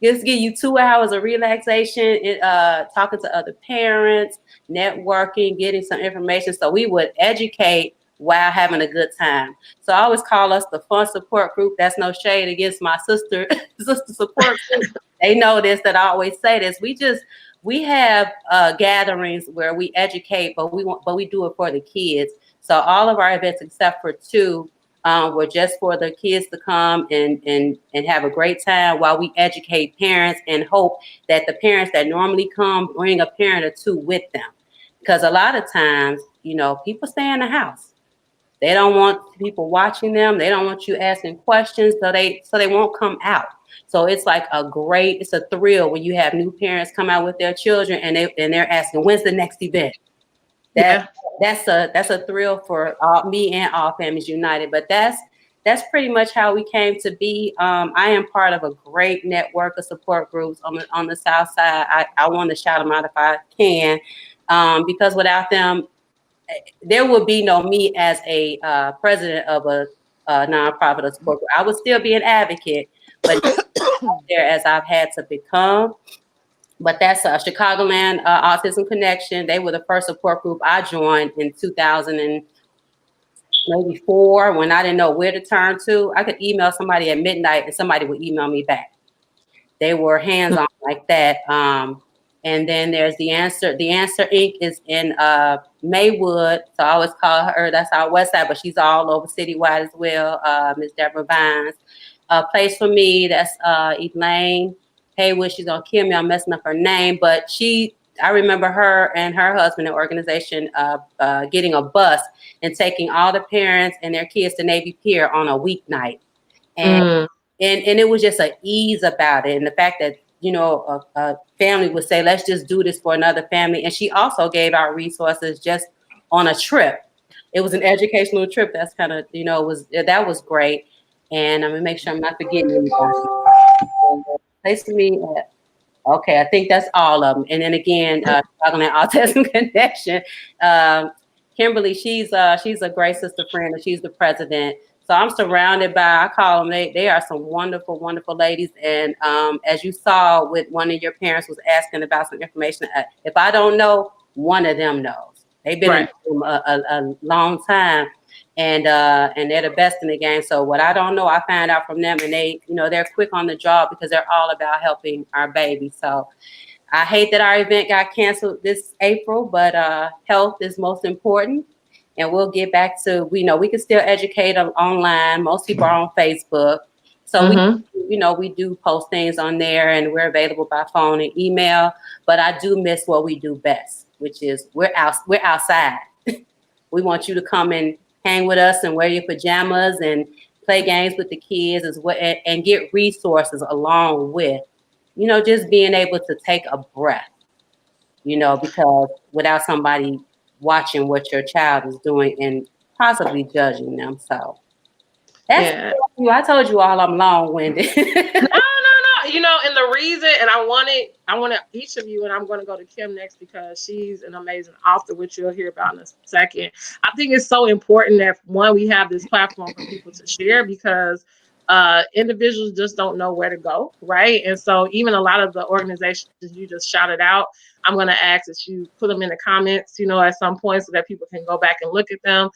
B: Just give you 2 hours of relaxation, talking to other parents, networking, getting some information. So we would educate while having a good time. So I always call us the fun support group. That's no shade against my sister support group. They know this, that I always say this. We have gatherings where we educate, but we do it for the kids. So all of our events, except for 2, were just for the kids to come and have a great time while we educate parents, and hope that the parents that normally come bring a parent or 2 with them. Because a lot of times, people stay in the house. They don't want people watching them. They don't want you asking questions, so they won't come out. So it's like it's a thrill when you have new parents come out with their children and they're asking, when's the next event? That's a thrill for me and All Families United. But that's pretty much how we came to be. I am part of a great network of support groups on the South Side. I want to shout them out if I can, because without them, there would be no me as a president of a nonprofit or support group. I would still be an advocate, but there as I've had to become. But that's Chicagoland Autism Connection. They were the first support group I joined in 2004 when I didn't know where to turn to. I could email somebody at midnight and somebody would email me back. They were hands-on like that. And then there's The Answer. The Answer Inc. is in Maywood. So I always call her, that's our west side, but she's all over citywide as well. Ms. Deborah Vines. Place for Me, that's Elaine Haywood. She's gonna kill me, I'm messing up her name, but I remember her and her husband and organization getting a bus and taking all the parents and their kids to Navy Pier on a weeknight. And it was just an ease about it. And the fact that, a family would say, let's just do this for another family. And she also gave out resources just on a trip. It was an educational trip. That's kind of, that was great. And I'm gonna make sure I'm not forgetting anybody. Place for Me Okay, I think that's all of them. And then again, talking about autism connection, um, Kimberly, she's a great sister friend, and she's the president. So I'm surrounded by, I call them, they are some wonderful, wonderful ladies. And as you saw with one of your parents was asking about some information, if I don't know, one of them knows. They've been in
A: Right.
B: the room a long time, and they're the best in the game. So what I don't know, I find out from them, and they, they're quick on the job because they're all about helping our baby. So I hate that our event got canceled this April, but health is most important. And we'll get back to, we can still educate online. Most people are on Facebook. So
A: Mm-hmm.
B: we do post things on there, and we're available by phone and email. But I do miss what we do best, which is we're outside. We want you to come and hang with us and wear your pajamas and play games with the kids as well, and get resources along with, just being able to take a breath, because without somebody watching what your child is doing and possibly judging them. So that's
A: Yeah.
B: you. I told you all I'm long winded.
A: No, no, no. And the reason, and I wanted each of you, and I'm going to go to Kim next because she's an amazing author, which you'll hear about in a second. I think it's so important that one, we have this platform for people to share because individuals just don't know where to go, right? And so even a lot of the organizations you just shouted out, I'm going to ask that you put them in the comments, at some point so that people can go back and look at them.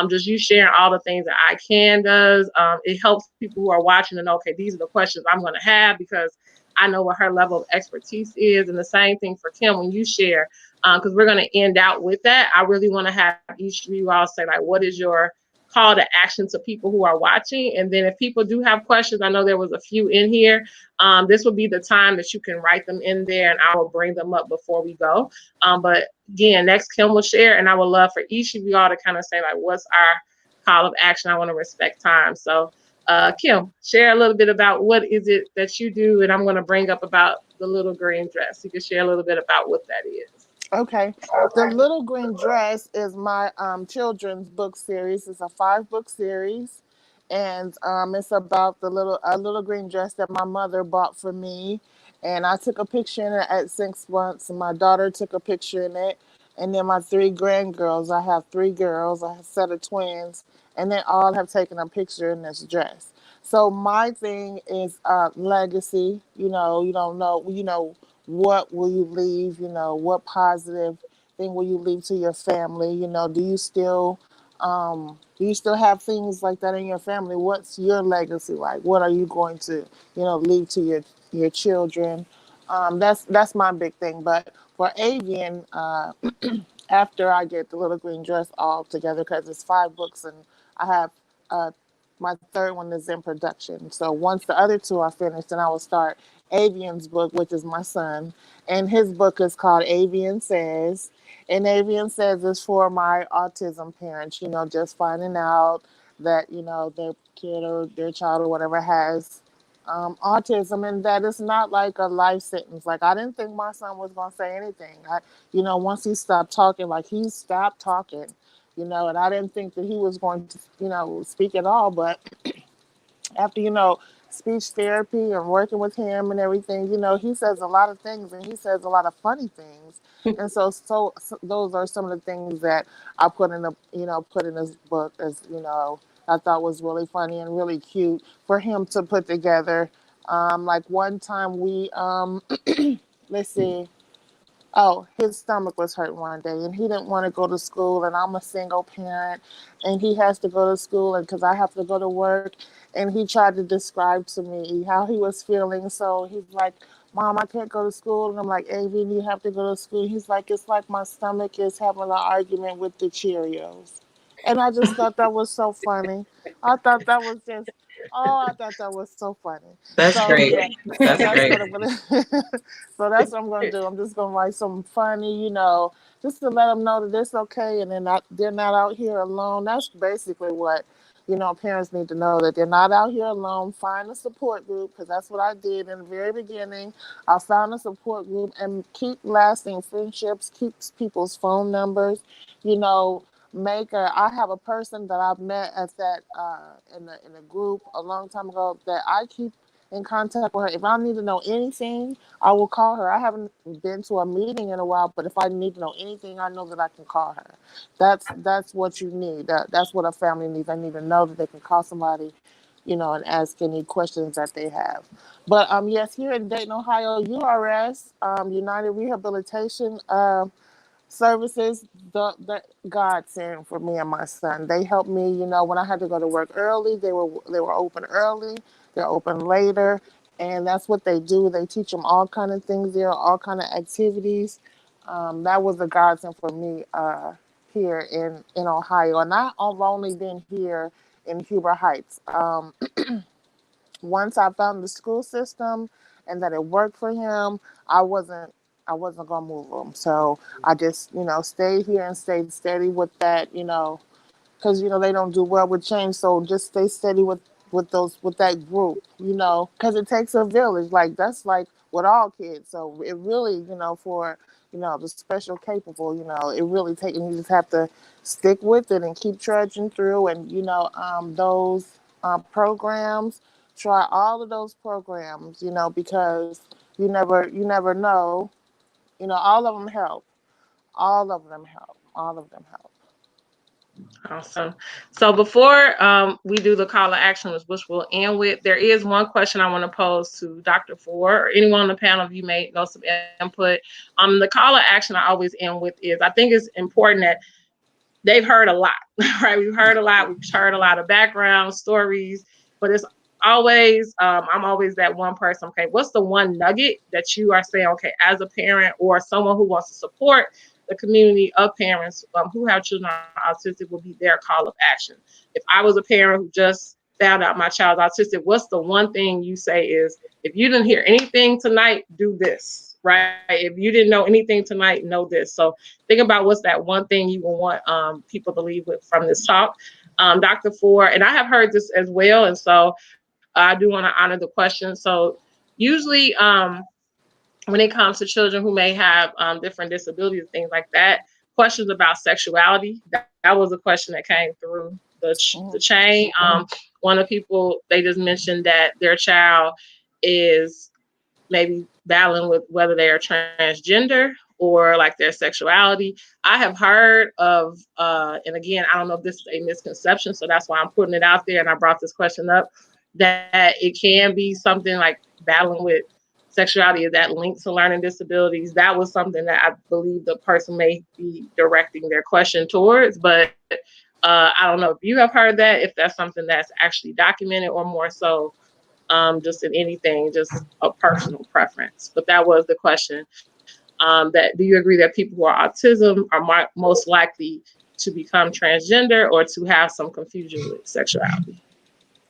A: Just you sharing all the things that iCan does. It helps people who are watching to know, okay, these are the questions I'm going to have because I know what her level of expertise is. And the same thing for Kim when you share, because we're going to end out with that. I really want to have each of you all say, like, what is your call to action to people who are watching? And then if people do have questions, I know there was a few in here. This will be the time that you can write them in there and I will bring them up before we go. But again, next Kim will share, and I would love for each of you all to kind of say, like, what's our call of action? I want to respect time. So, Kim, share a little bit about what is it that you do, and I'm going to bring up about the little green dress. You can share a little bit about what that is.
C: Okay. The Little Green Dress is my children's book series. It's a 5-book series. And it's about the little green dress that my mother bought for me. And I took a picture in it at 6 months, and my daughter took a picture in it. And then my 3 grandgirls, I have 3 girls, I have a set of twins, and they all have taken a picture in this dress. So my thing is legacy. You don't know, what will you leave, what positive thing will you leave to your family, do you still have things like that in your family? What's your legacy like? What are you going to, leave to your children? That's my big thing. But for Avian, after I get the Little Green Dress all together, because it's 5 books, and I have uh, my third one is in production. So once the other 2 are finished, then I will start Avian's book, which is my son, and his book is called Avian Says. And Avian Says is for my autism parents, just finding out that, their kid or their child or whatever has autism, and that it's not like a life sentence. Like, I didn't think my son was going to say anything. Once he stopped talking, like, he stopped talking, and I didn't think that he was going to, speak at all. But after, speech therapy and working with him and everything, he says a lot of things, and he says a lot of funny things. And so those are some of the things that I put in this book, as, I thought was really funny and really cute for him to put together. Like one time let's see, oh, his stomach was hurt one day, and he didn't want to go to school, and I'm a single parent, and he has to go to school, and because I have to go to work. And he tried to describe to me how he was feeling. So he's like, Mom, I can't go to school. And I'm like, Avian, you have to go to school. He's like, it's like my stomach is having an argument with the Cheerios. And I just thought that was so funny. I thought that was just, oh, I thought that was so funny.
D: That's
C: So
D: great.
C: yeah,
D: That's
C: that's
D: great.
C: what I'm gonna. So that's what I'm gonna do. I'm just gonna write something funny, just to let them know that it's okay, and they're not out here alone. That's basically what, parents need to know, that they're not out here alone. Find a support group, because that's what I did in the very beginning. I found a support group, and keep lasting friendships, keep people's phone numbers, you know. I have a person that I've met at that in a group a long time ago that I keep in contact with her. If I need to know anything, I will call her. I haven't been to a meeting in a while, but if I need to know anything, I know that I can call her. That's what you need. That's what a family needs. I need to know that they can call somebody, and ask any questions that they have. But yes, here in Dayton, Ohio, URS, United Rehabilitation Services, the godsend for me and my son. They helped me, when I had to go to work early. They were open early. They're open later, and that's what they do. They teach them all kind of things there, all kind of activities. That was a godsend for me here in Ohio, and I've only been here in Huber Heights. Once I found the school system and that it worked for him, I wasn't I wasn't gonna move him. So I just stayed here and stayed steady with that. Because they don't do well with change. So just stay steady with that group. Because it takes a village. Like that's like with all kids. So it really for the special capable. It really takes. You just have to stick with it and keep trudging through. And those programs. Try all of those programs. Because you never know. All of them help. All of them help. All of them help.
A: Awesome. So before we do the call to action, which we'll end with, there is one question I want to pose to Dr. Ford or anyone on the panel. If you may know some input. The call to action I always end with is, I think it's important that they've heard a lot, right? We've heard a lot. We've heard a lot of background stories, but it's always, I'm always that one person. Okay, what's the one nugget that you are saying, okay, as a parent or someone who wants to support the community of parents who have children autistic, will be their call of action? If I was a parent who just found out my child's autistic, what's the one thing you say is, if you didn't hear anything tonight, do this, right? If you didn't know anything tonight, know this. So think about what's that one thing you will want people to leave with from this talk. Dr. Ford, and I have heard this as well, and so I do want to honor the question. So usually when it comes to children who may have different disabilities, things like that, questions about sexuality, that was a question that came through the chain. One of the people, they just mentioned that their child is maybe battling with whether they are transgender or like their sexuality. I have heard of, and again, I don't know if this is a misconception, so that's why I'm putting it out there and I brought this question up, that it can be something like battling with sexuality. Is that linked to learning disabilities? That was something that I believe the person may be directing their question towards, but I don't know if you have heard that, if that's something that's actually documented, or more so just in anything, just a personal preference. But that was the question. That, do you agree that people who are autism are most likely to become transgender or to have some confusion with sexuality?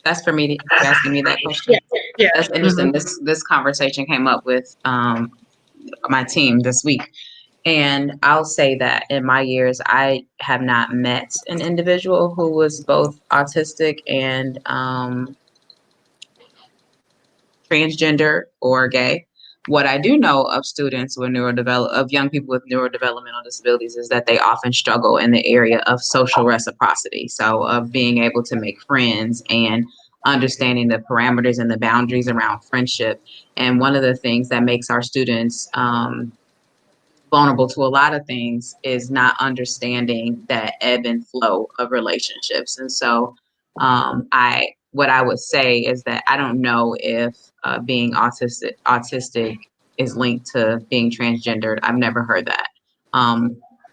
D: That's for me. You asking me that
A: Yeah,
D: question?
A: yeah.
D: That's interesting. This conversation came up with my team this week. And I'll say that in my years, I have not met an individual who was both autistic and transgender or gay. What I do know of students with of young people with neurodevelopmental disabilities is that they often struggle in the area of social reciprocity. So of being able to make friends and understanding the parameters and the boundaries around friendship. And one of the things that makes our students vulnerable to a lot of things is not understanding that ebb and flow of relationships. And so what I would say is that I don't know if being autistic is linked to being transgendered. I've never heard that.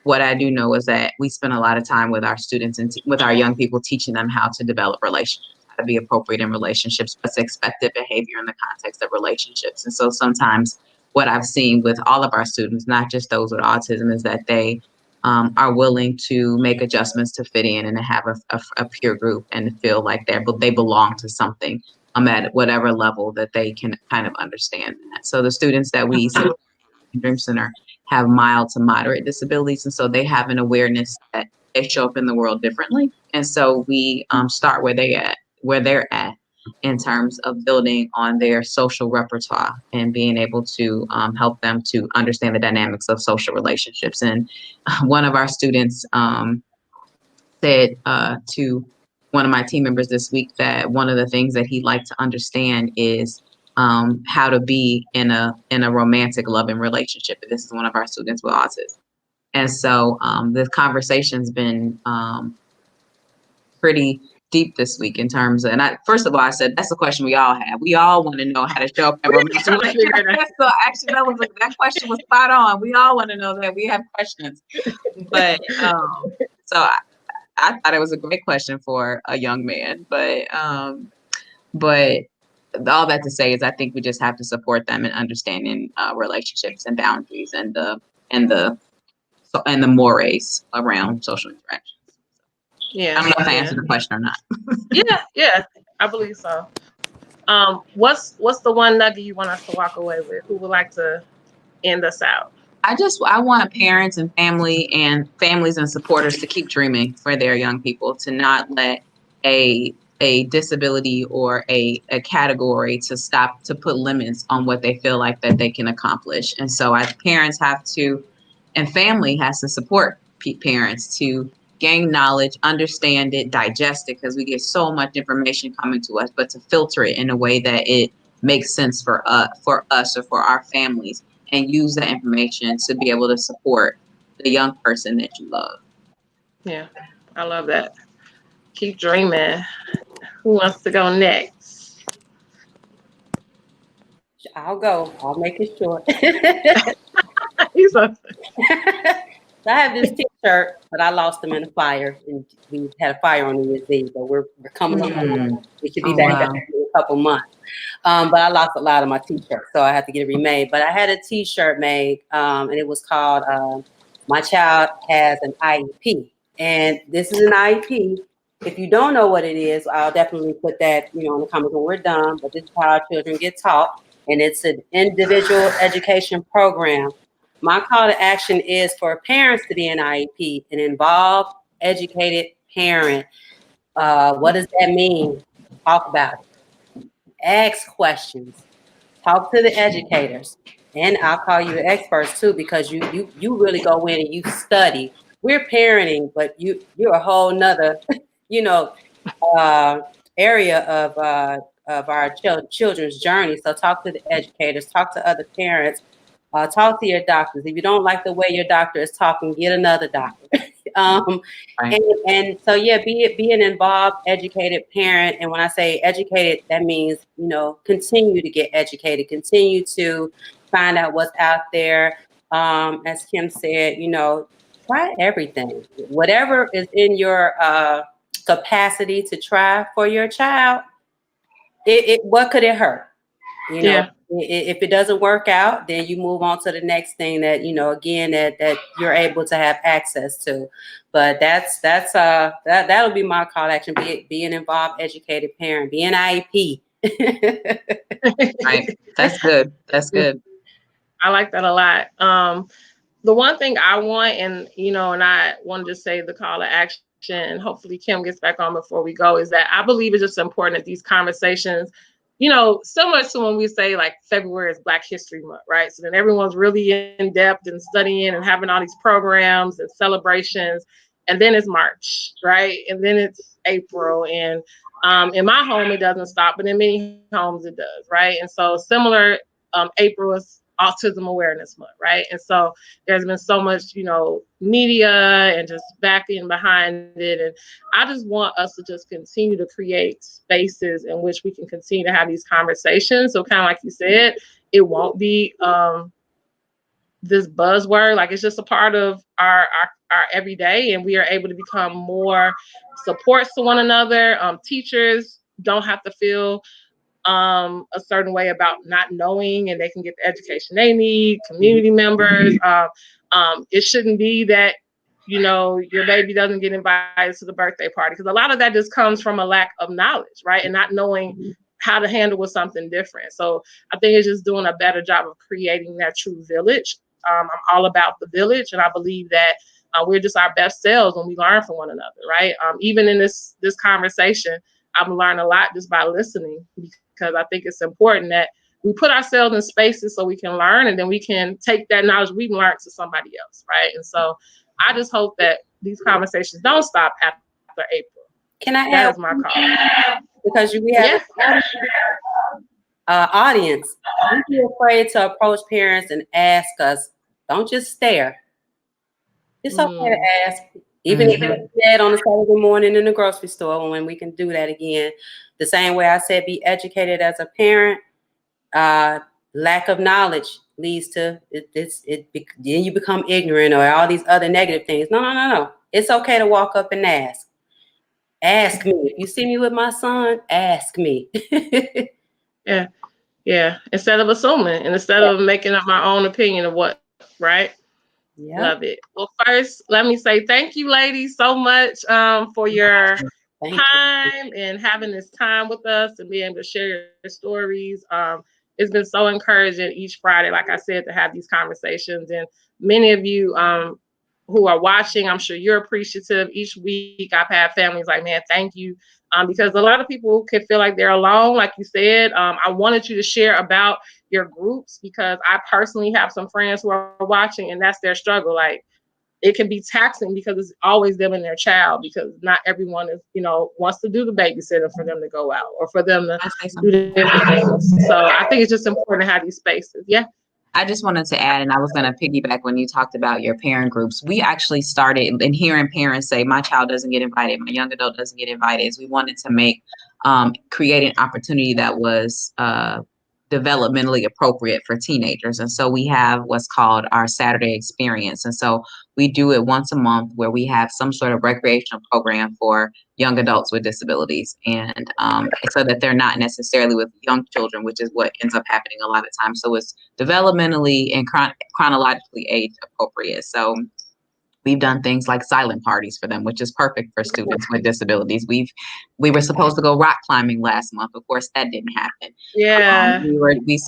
D: What I do know is that we spend a lot of time with our students and with our young people, teaching them how to develop relationships, how to be appropriate in relationships, what's expected behavior in the context of relationships. And so sometimes what I've seen with all of our students, not just those with autism, is that they are willing to make adjustments to fit in and to have a peer group and feel like they belong to something at whatever level that they can kind of understand that. So the students that we see in Dream Center have mild to moderate disabilities, and so they have an awareness that they show up in the world differently. And so we start where they're at in terms of building on their social repertoire and being able to help them to understand the dynamics of social relationships. And one of our students said to one of my team members this week that one of the things that he'd like to understand is how to be in a romantic loving relationship. This is one of our students with autism. And so the conversation's been pretty deep this week in terms of, and first of all, I said, that's a question we all have. We all want to know how to show up in romantic relationships. So actually that question was spot on. We all want to know that. We have questions. But so I thought it was a great question for a young man, but all that to say is I think we just have to support them in understanding relationships and boundaries and the mores around social interactions.
A: Yeah.
D: I don't know if I answered the question or not.
A: Yeah, I believe so. What's the one nugget you want us to walk away with? Who would like to end us out?
D: I want parents and families and supporters to keep dreaming for their young people, to not let a disability or a category to put limits on what they feel like that they can accomplish. And so parents have to, and family has to support parents to gain knowledge, understand it, digest it, because we get so much information coming to us, but to filter it in a way that it makes sense for us or for our families, and use that information to be able to support the young person that you love.
A: Yeah, I love that. Keep dreaming. Who wants to go next?
B: I'll go. I'll make it short.
A: He's a,
B: So I have this T-shirt, but I lost them in a fire, and we had a fire on New Year's Eve. But we're coming up. We should be
D: Oh,
B: back
D: wow.
B: in a couple months. But I lost a lot of my T-shirts, so I had to get it remade. But I had a T-shirt made, and it was called "My Child Has an IEP," and this is an IEP. If you don't know what it is, I'll definitely put that, in the comments when we're done. But this is how our children get taught, and it's an individual education program. My call to action is for parents to be an IEP, an involved, educated parent. What does that mean? Talk about it. Ask questions. Talk to the educators. And I'll call you the experts too, because you really go in and you study. We're parenting, but you're a whole nother, you know, area of our children's journey. So talk to the educators, talk to other parents, talk to your doctors. If you don't like the way your doctor is talking, get another doctor.
D: Right.
B: And so yeah, be an involved, educated parent. And when I say educated, that means continue to get educated, continue to find out what's out there. As Kim said, try everything, whatever is in your capacity to try for your child. What could it hurt?
A: yeah,
B: If it doesn't work out, then you move on to the next thing that again that you're able to have access to. But that'll be my call to action. Be an involved, educated parent. Be an IEP.
D: Right. That's good. That's good.
A: I like that a lot. The one thing I want, and I wanted to say the call to action, and hopefully Kim gets back on before we go, is that I believe it's just important that these conversations, similar to when we say like February is Black History Month, right? So then everyone's really in depth and studying and having all these programs and celebrations, and then it's March, right? And then it's April, and in my home it doesn't stop, but in many homes it does, right? And so similar, April is Autism Awareness Month, right? And so there's been so much, media and just backing behind it. And I just want us to just continue to create spaces in which we can continue to have these conversations. So kind of like you said, it won't be this buzzword. Like it's just a part of our everyday, and we are able to become more supports to one another. Teachers don't have to feel a certain way about not knowing, and they can get the education they need. Community members, it shouldn't be that your baby doesn't get invited to the birthday party, because a lot of that just comes from a lack of knowledge, right, and not knowing how to handle with something different. So I think it's just doing a better job of creating that true village. I'm all about the village, and I believe that we're just our best selves when we learn from one another, right? Even in this conversation, I've learned a lot just by listening, because I think it's important that we put ourselves in spaces so we can learn, and then we can take that knowledge we've learned to somebody else, right? And so I just hope that these conversations don't stop after April.
B: Can I
A: That
B: add?
A: is my call.
B: Because we have
A: Yeah.
B: audience, don't be afraid to approach parents and ask us. Don't just stare. It's okay to ask, even if
D: Mhm.
B: it's said on a Saturday morning in the grocery store when we can do that again. The same way I said, be educated as a parent. Lack of knowledge leads to then you become ignorant or all these other negative things. No, no, no, no. It's okay to walk up and ask. Ask me. If you see me with my son, ask me.
A: Yeah. Yeah. Instead of assuming and instead of making up my own opinion of what, right?
B: Yep.
A: Love it. Well, first, let me say thank you, ladies, so much for your
B: Thank you.
A: time and having this time with us and being able to share your stories. It's been so encouraging each Friday, like I said, to have these conversations. And many of you who are watching, I'm sure you're appreciative. Each week, I've had families like, man, thank you. Because a lot of people could feel like they're alone, like you said. I wanted you to share about your groups because I personally have some friends who are watching and that's their struggle. Like it can be taxing because it's always them and their child because not everyone is, wants to do the babysitting for them to go out or for them to
D: Can I say
A: do
D: something?
A: different things. So I think it's just important to have these spaces. Yeah.
D: I just wanted to add, and I was going to piggyback when you talked about your parent groups. We actually started in hearing parents say, my child doesn't get invited, my young adult doesn't get invited. Is we wanted to create an opportunity that was developmentally appropriate for teenagers. And so we have what's called our Saturday experience. And so we do it once a month where we have some sort of recreational program for young adults with disabilities. And so that they're not necessarily with young children, which is what ends up happening a lot of times. So it's developmentally and chronologically age appropriate. So we've done things like silent parties for them, which is perfect for students with disabilities. We were supposed to go rock climbing last month. Of course, that didn't happen.
A: Yeah.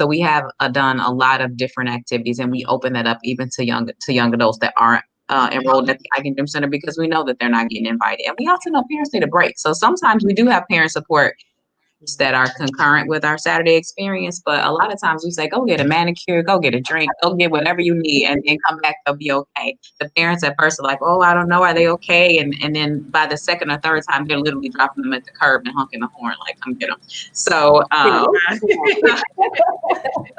D: We have done a lot of different activities, and we open that up even to young adults that aren't enrolled at the iCan Dream Center because we know that they're not getting invited. And we also know parents need a break. So sometimes we do have parent support that are concurrent with our Saturday experience. But a lot of times we say, go get a manicure, go get a drink, go get whatever you need, and then come back, they'll be okay. The parents at first are like, oh, I don't know, are they okay? And then by the second or third time, they're literally dropping them at the curb and honking the horn, like, come get them. So, so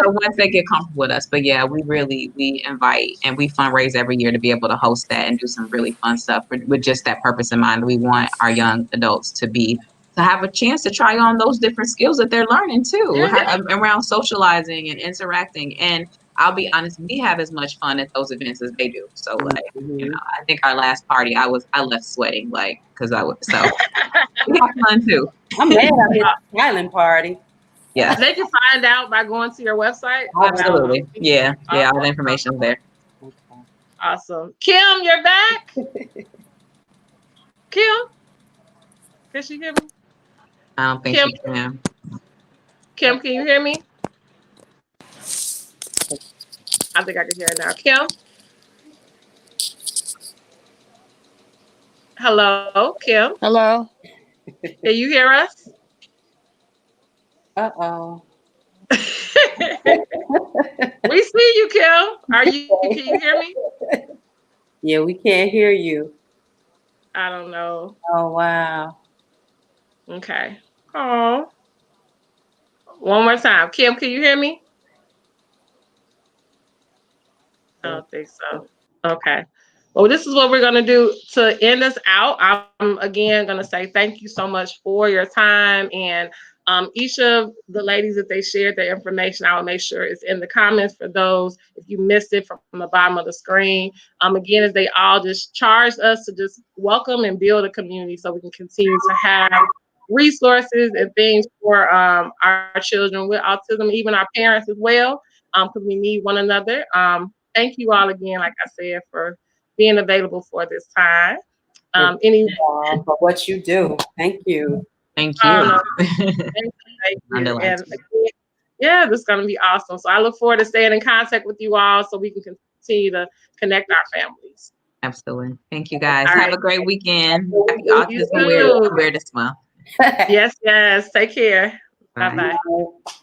D: once they get comfortable with us, but yeah, we invite and we fundraise every year to be able to host that and do some really fun stuff with just that purpose in mind. We want our young adults to have a chance to try on those different skills that they're learning too, around socializing and interacting. And I'll be honest, we have as much fun at those events as they do. So like, I think our last party, I left sweating, like, cause so we have fun too.
B: I'm mad I missed the silent party.
D: Yeah,
A: They can find out by going to your website.
D: absolutely. Yeah. All the information is there.
A: Awesome. Kim, you're back. Kim, can she hear me?
D: I don't think
A: Kim,
D: she can.
A: Kim, can you hear me? I think I can hear her now. Kim, hello, Kim.
C: Hello.
A: Can you hear us?
B: Uh-oh.
A: We see you, Kim. Can you hear me?
B: Yeah, we can't hear you.
A: I don't know.
B: Oh, wow.
A: Okay. Oh. One more time. Kim, can you hear me? I don't think so. Okay. Well, this is what we're going to do to end us out. I'm again going to say thank you so much for your time. And each of the ladies that they shared their information, I will make sure it's in the comments for those if you missed it from the bottom of the screen. Again, as they all just charged us to just welcome and build a community so we can continue to have resources and things for our children with autism, even our parents as well, because we need one another. Thank you all again, like I said, for being available for this time. Any
B: For what you do. Thank you.
D: Thank you.
A: no, thank you. And again, yeah, this is going to be awesome. So I look forward to staying in contact with you all so we can continue to connect our families.
D: Absolutely. Thank you guys.
A: All
D: Have
A: right.
D: a great weekend. Happy
A: You
D: Autism
A: too.
D: Awareness Month.
A: Yes, yes. Take care. Bye
D: Bye.
A: bye.